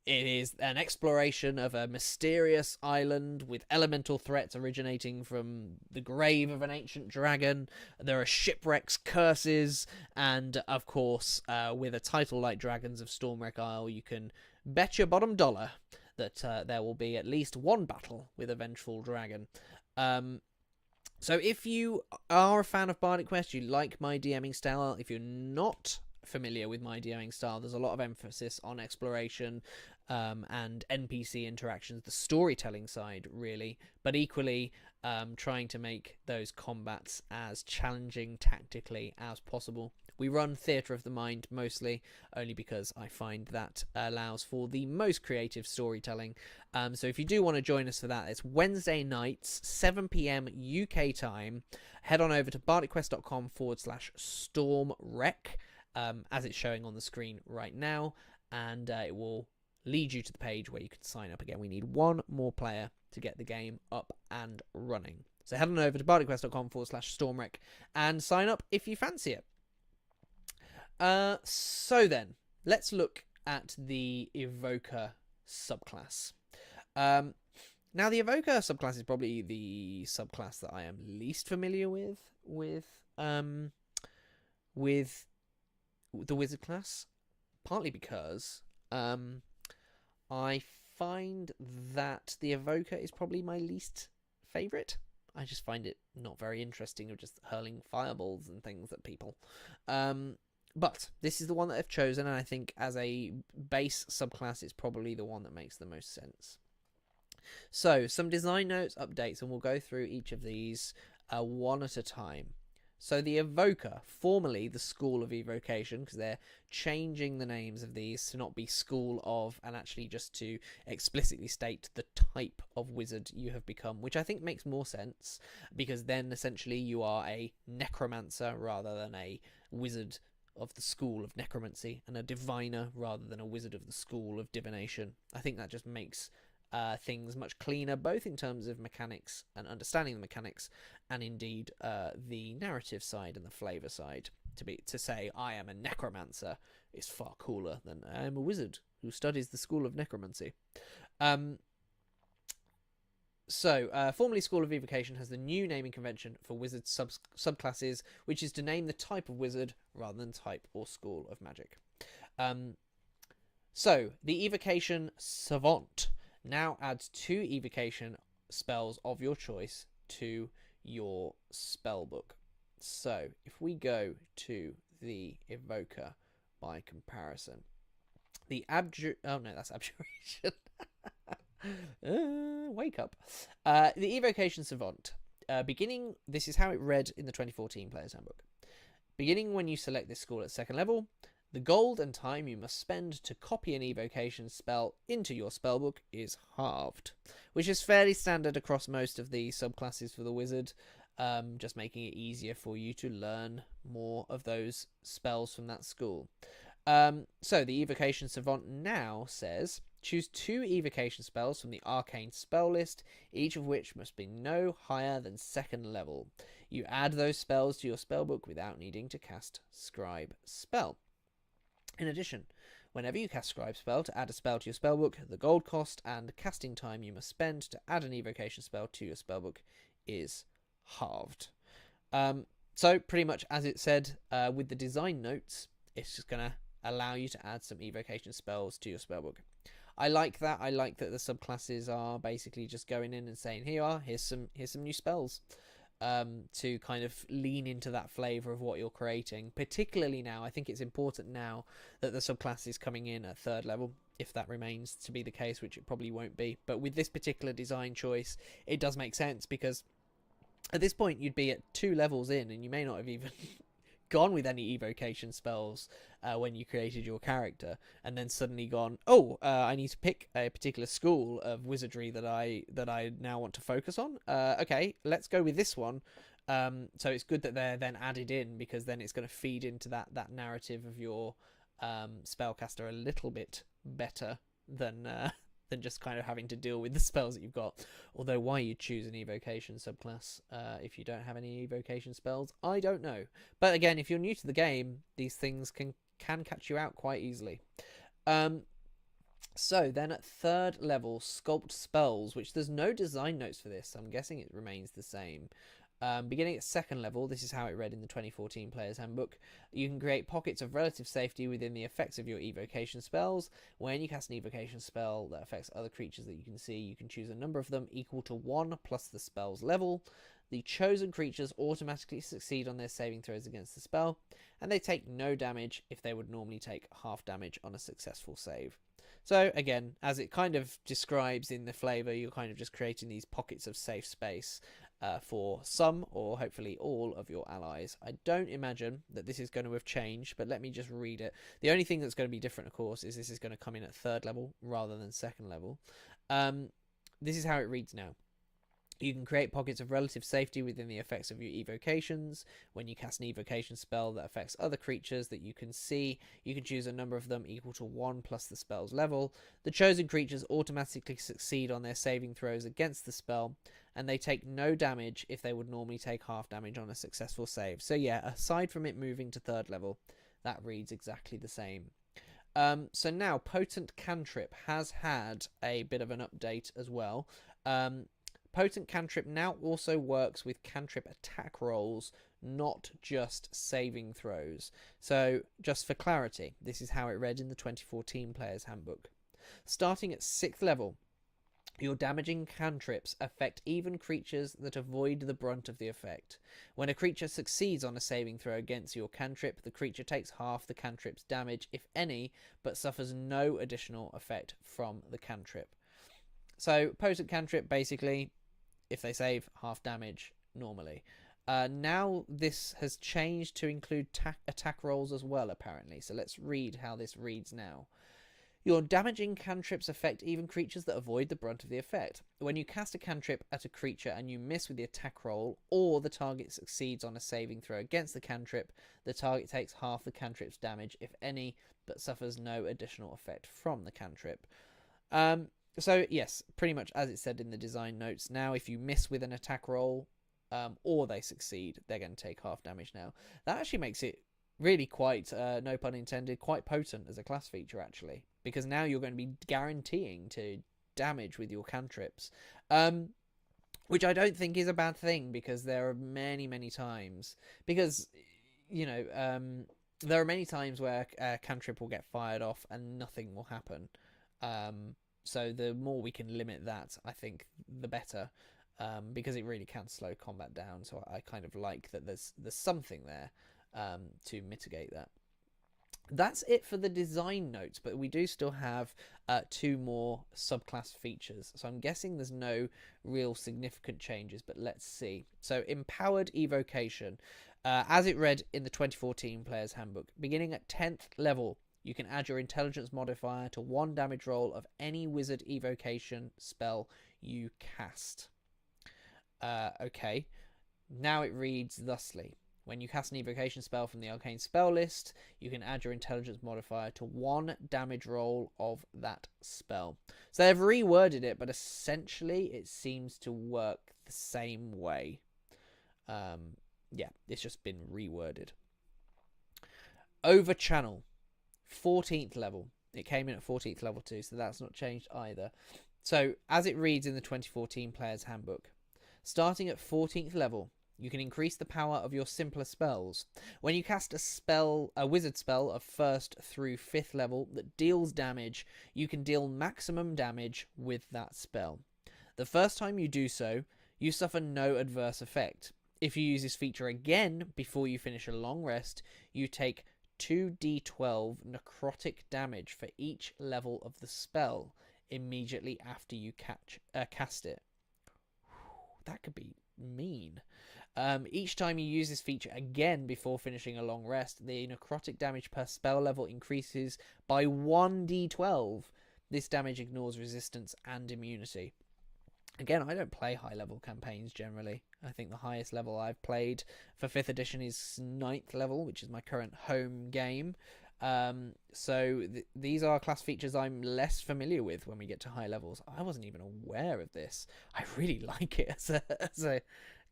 It is an exploration of a mysterious island with elemental threats originating from the grave of an ancient dragon. There are shipwrecks, curses, and of course, with a title like Dragons of Stormwreck Isle, you can bet your bottom dollar that there will be at least one battle with a vengeful dragon. So if you are a fan of Bardic Quest, you like my DMing style. If you're not familiar with my DMing style, there's a lot of emphasis on exploration and NPC interactions, the storytelling side, really, but equally trying to make those combats as challenging tactically as possible. We run Theatre of the Mind mostly, only because I find that allows for the most creative storytelling. So if you do want to join us for that, it's Wednesday nights, 7 p.m. UK time. Head on over to bardicquest.com/stormwreck, as it's showing on the screen right now, and it will lead you to the page where you can sign up. Again, we need one more player to get the game up and running. So head on over to bardicquest.com/stormwreck and sign up if you fancy it. So then, let's look at the evoker subclass. Now, the Evoker subclass is probably the subclass that I am least familiar with the Wizard class, partly because I find that the Evoker is probably my least favourite. I just find it not very interesting of just hurling fireballs and things at people. But this is the one that I've chosen, and I think as a base subclass, it's probably the one that makes the most sense. So, some design notes, updates, and we'll go through each of these one at a time. So, the Evoker, formerly the School of Evocation, because they're changing the names of these to not be School of, and actually just to explicitly state the type of wizard you have become, which I think makes more sense, because then essentially you are a necromancer rather than a wizard of the school of necromancy, and a diviner rather than a wizard of the school of divination. I think that just makes things much cleaner, both in terms of mechanics and understanding the mechanics, and indeed the narrative side and the flavour side. To say I am a necromancer is far cooler than I am a wizard who studies the school of necromancy. Formerly School of Evocation has the new naming convention for wizard subclasses, which is to name the type of wizard rather than type or school of magic. So, the Evocation Savant now adds 2 evocation spells of your choice to your spell book. So, if we go to the Evoker by comparison, the that's Abjuration. Wake up. The Evocation Savant. This is how it read in the 2014 Player's Handbook. Beginning when you select this school at 2nd level, the gold and time you must spend to copy an evocation spell into your spellbook is halved, which is fairly standard across most of the subclasses for the wizard, just making it easier for you to learn more of those spells from that school. So the Evocation Savant now says, choose 2 evocation spells from the arcane spell list, each of which must be no higher than 2nd level. You add those spells to your spellbook without needing to cast Scribe Spell. In addition, whenever you cast Scribe Spell to add a spell to your spellbook, the gold cost and casting time you must spend to add an evocation spell to your spellbook is halved. So pretty much as it said, with the design notes, it's just going to allow you to add some evocation spells to your spellbook. I like that. I like that the subclasses are basically just going in and saying, here's some new spells. To kind of lean into that flavour of what you're creating. Particularly now, I think it's important now that the subclass is coming in at 3rd level, if that remains to be the case, which it probably won't be. But with this particular design choice, it does make sense, because at this point you'd be at 2 levels in and you may not have even gone with any evocation spells when you created your character, and then suddenly gone, I need to pick a particular school of wizardry that I now want to focus on. Okay, let's go with this one. So it's good that they're then added in, because then it's going to feed into that narrative of your spellcaster a little bit better than just kind of having to deal with the spells that you've got. Although why you choose an evocation subclass if you don't have any evocation spells, I don't know. But again, if you're new to the game, these things can catch you out quite easily. So then at 3rd level, Sculpt Spells, which there's no design notes for this, so I'm guessing it remains the same. Beginning at 2nd level, this is how it read in the 2014 Player's Handbook. You can create pockets of relative safety within the effects of your evocation spells. When you cast an evocation spell that affects other creatures that you can see, you can choose a number of them equal to 1 plus the spell's level. The chosen creatures automatically succeed on their saving throws against the spell, and they take no damage if they would normally take half damage on a successful save. So again, as it kind of describes in the flavour, you're kind of just creating these pockets of safe space for some, or hopefully all, of your allies. I don't imagine that this is going to have changed, but let me just read it. The only thing that's going to be different, of course, is this is going to come in at 3rd level rather than 2nd level. This is how it reads now. You can create pockets of relative safety within the effects of your evocations. When you cast an evocation spell that affects other creatures that you can see, you can choose a number of them equal to 1 plus the spell's level. The chosen creatures automatically succeed on their saving throws against the spell, and they take no damage if they would normally take half damage on a successful save. So yeah, aside from it moving to 3rd level, that reads exactly the same. So now Potent Cantrip has had a bit of an update as well. Potent Cantrip now also works with cantrip attack rolls, not just saving throws. So just for clarity, this is how it read in the 2014 Player's Handbook. Starting at 6th level, your damaging cantrips affect even creatures that avoid the brunt of the effect. When a creature succeeds on a saving throw against your cantrip, the creature takes half the cantrip's damage, if any, but suffers no additional effect from the cantrip. So, Potent Cantrip, basically, if they save, half damage normally. Now this has changed to include attack rolls as well, apparently. So let's read how this reads now. Your damaging cantrips affect even creatures that avoid the brunt of the effect. When you cast a cantrip at a creature and you miss with the attack roll, or the target succeeds on a saving throw against the cantrip, the target takes half the cantrip's damage, if any, but suffers no additional effect from the cantrip. So, yes, pretty much as it said in the design notes. Now, if you miss with an attack roll, or they succeed, they're going to take half damage now. That actually makes it really quite, no pun intended, quite potent as a class feature, actually. Because now you're going to be guaranteeing to damage with your cantrips. Which I don't think is a bad thing, because there are many, many times... Because, you know, there are many times where a cantrip will get fired off and nothing will happen. So the more we can limit that, I think, the better. Because it really can slow combat down. So I kind of like that there's something there to mitigate that. That's it for the design notes, but we do still have 2 more subclass features. So I'm guessing there's no real significant changes, but let's see. So Empowered Evocation, as it read in the 2014 Player's Handbook, beginning at 10th level, you can add your intelligence modifier to 1 damage roll of any wizard evocation spell you cast. Okay, now it reads thusly. When you cast an evocation spell from the arcane spell list, you can add your intelligence modifier to 1 damage roll of that spell. So they've reworded it, but essentially it seems to work the same way. Yeah, it's just been reworded. Overchannel, 14th level. It came in at 14th level too, so that's not changed either. So as it reads in the 2014 Player's Handbook, starting at 14th level, you can increase the power of your simpler spells. When you cast a wizard spell of 1st through 5th level that deals damage, you can deal maximum damage with that spell. The first time you do so, you suffer no adverse effect. If you use this feature again before you finish a long rest, you take 2d12 necrotic damage for each level of the spell immediately after you cast it. That could be mean. Each time you use this feature again before finishing a long rest, the necrotic damage per spell level increases by 1d12. This damage ignores resistance and immunity. Again, I don't play high level campaigns generally. I think the highest level I've played for 5th edition is 9th level, which is my current home game. So these are class features I'm less familiar with when we get to high levels. I wasn't even aware of this. I really like it as a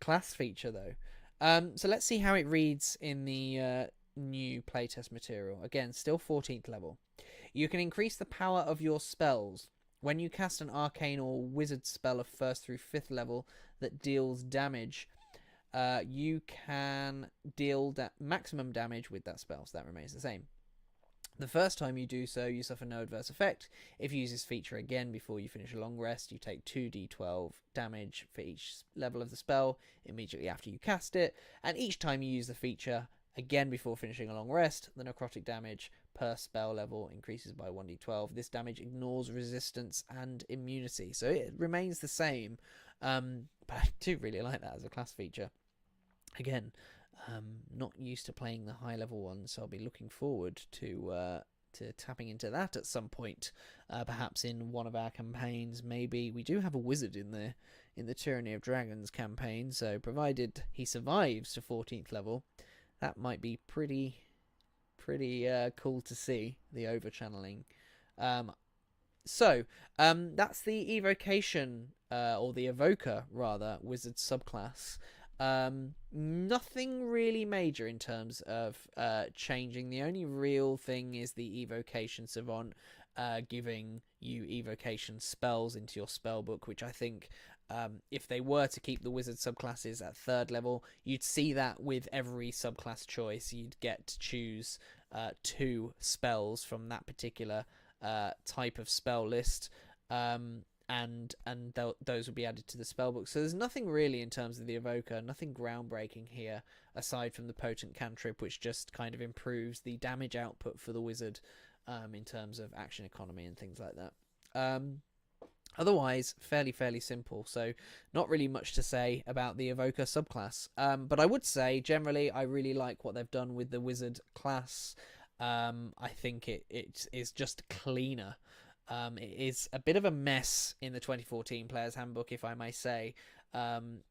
class feature though. So let's see how it reads in the new playtest material. Again, still 14th level. You can increase the power of your spells. When you cast an arcane or wizard spell of 1st through 5th level that deals damage, you can deal maximum damage with that spell, so that remains the same. The first time you do so, you suffer no adverse effect. If you use this feature again before you finish a long rest, you take 2d12 damage for each level of the spell immediately after you cast it. And each time you use the feature again before finishing a long rest, the necrotic damage per spell level increases by 1d12. This damage ignores resistance and immunity, so it remains the same. But I do really like that as a class feature. Again, not used to playing the high level ones, so I'll be looking forward to tapping into that at some point, perhaps in one of our campaigns. Maybe we do have a wizard in the Tyranny of Dragons campaign, so provided he survives to 14th level, that might be pretty cool to see, the overchanneling. So that's the evocation, or the evoker rather, wizard subclass. Nothing really major in terms of changing. The only real thing is the Evocation Savant giving you evocation spells into your spell book, which I think if they were to keep the wizard subclasses at 3rd level, you'd see that with every subclass choice. You'd get to choose 2 spells from that particular type of spell list, and those would be added to the spellbook. So there's nothing really in terms of the evoker, nothing groundbreaking here aside from the potent cantrip, which just kind of improves the damage output for the wizard in terms of action economy and things like that. Otherwise, fairly simple, so not really much to say about the evoker subclass, but I would say generally I really like what they've done with the wizard class. I think it is just cleaner. It is a bit of a mess in the 2014 Player's Handbook, if I may say.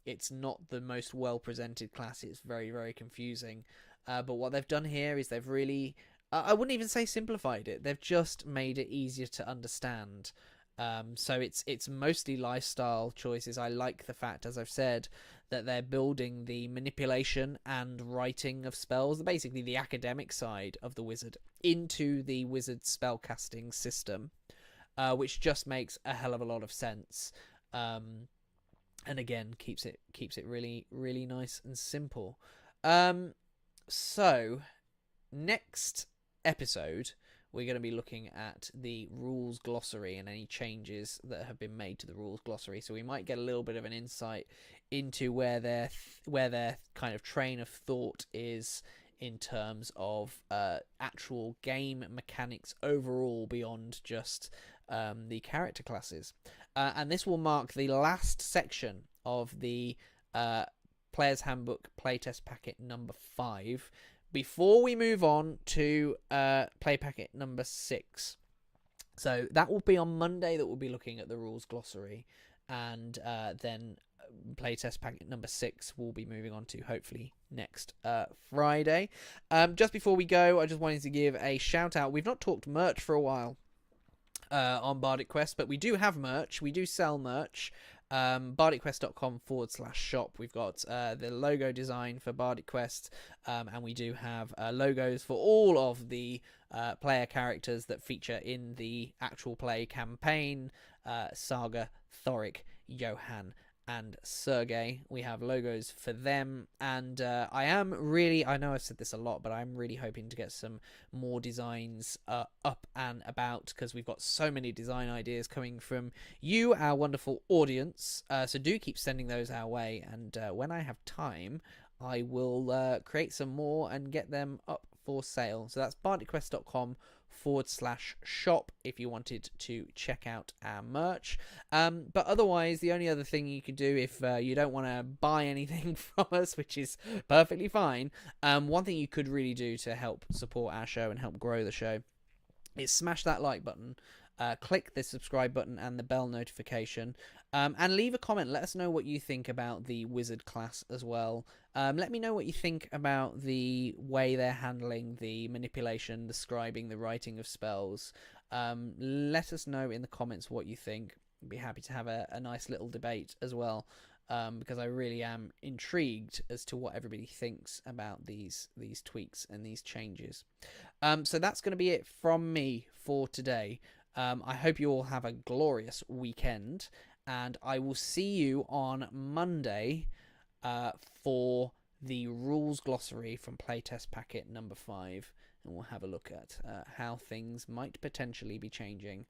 It's not the most well-presented class. It's very confusing. But what they've done here is they've really... I wouldn't even say simplified it. They've just made it easier to understand. So it's mostly lifestyle choices. I like the fact, as I've said, that they're building the manipulation and writing of spells, basically the academic side of the wizard, into the wizard spellcasting system. Which just makes a hell of a lot of sense, and again keeps it really nice and simple. So next episode we're going to be looking at the rules glossary and any changes that have been made to the rules glossary. So we might get a little bit of an insight into where their kind of train of thought is in terms of actual game mechanics overall, beyond just the character classes. And this will mark the last section of the Player's Handbook playtest packet number 5, before we move on to play packet number 6. So that will be on Monday that we'll be looking at the rules glossary, and then playtest packet number 6 we'll be moving on to hopefully next Friday. Just before we go, I just wanted to give a shout out. We've not talked merch for a while on Bardic Quest, but we do have merch. We do sell merch. bardicquest.com/shop. We've got the logo design for Bardic Quest, and we do have logos for all of the player characters that feature in the actual play campaign. Saga, Thoric, Johan, and Sergei. We have logos for them, and I know I've said this a lot, but I'm really hoping to get some more designs up and about, because we've got so many design ideas coming from you, our wonderful audience. So do keep sending those our way, and when I have time I will create some more and get them up for sale. So that's bardicquest.com/shop if you wanted to check out our merch. But otherwise, the only other thing you could do if you don't want to buy anything from us, which is perfectly fine, one thing you could really do to help support our show and help grow the show is smash that like button, click the subscribe button and the bell notification, and leave a comment. Let us know what you think about the wizard class as well. Let me know what you think about the way they're handling the manipulation, the scribing, the writing of spells. Let us know in the comments what you think. I'd be happy to have a nice little debate as well, because I really am intrigued as to what everybody thinks about these tweaks and these changes. So that's going to be it from me for today. I hope you all have a glorious weekend, and I will see you on Monday for the rules glossary from playtest packet number 5, and we'll have a look at how things might potentially be changing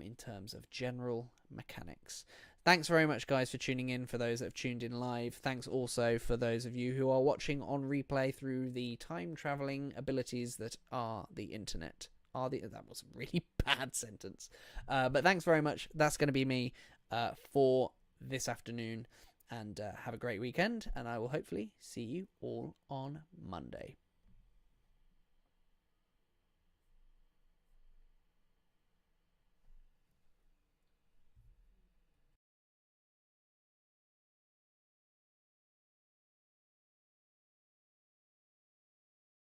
in terms of general mechanics. Thanks very much, guys, for tuning in, for those that have tuned in live. Thanks also for those of you who are watching on replay through the time-travelling abilities that are the internet. That was a really bad sentence. But thanks very much. That's going to be me for this afternoon. And have a great weekend. And I will hopefully see you all on Monday.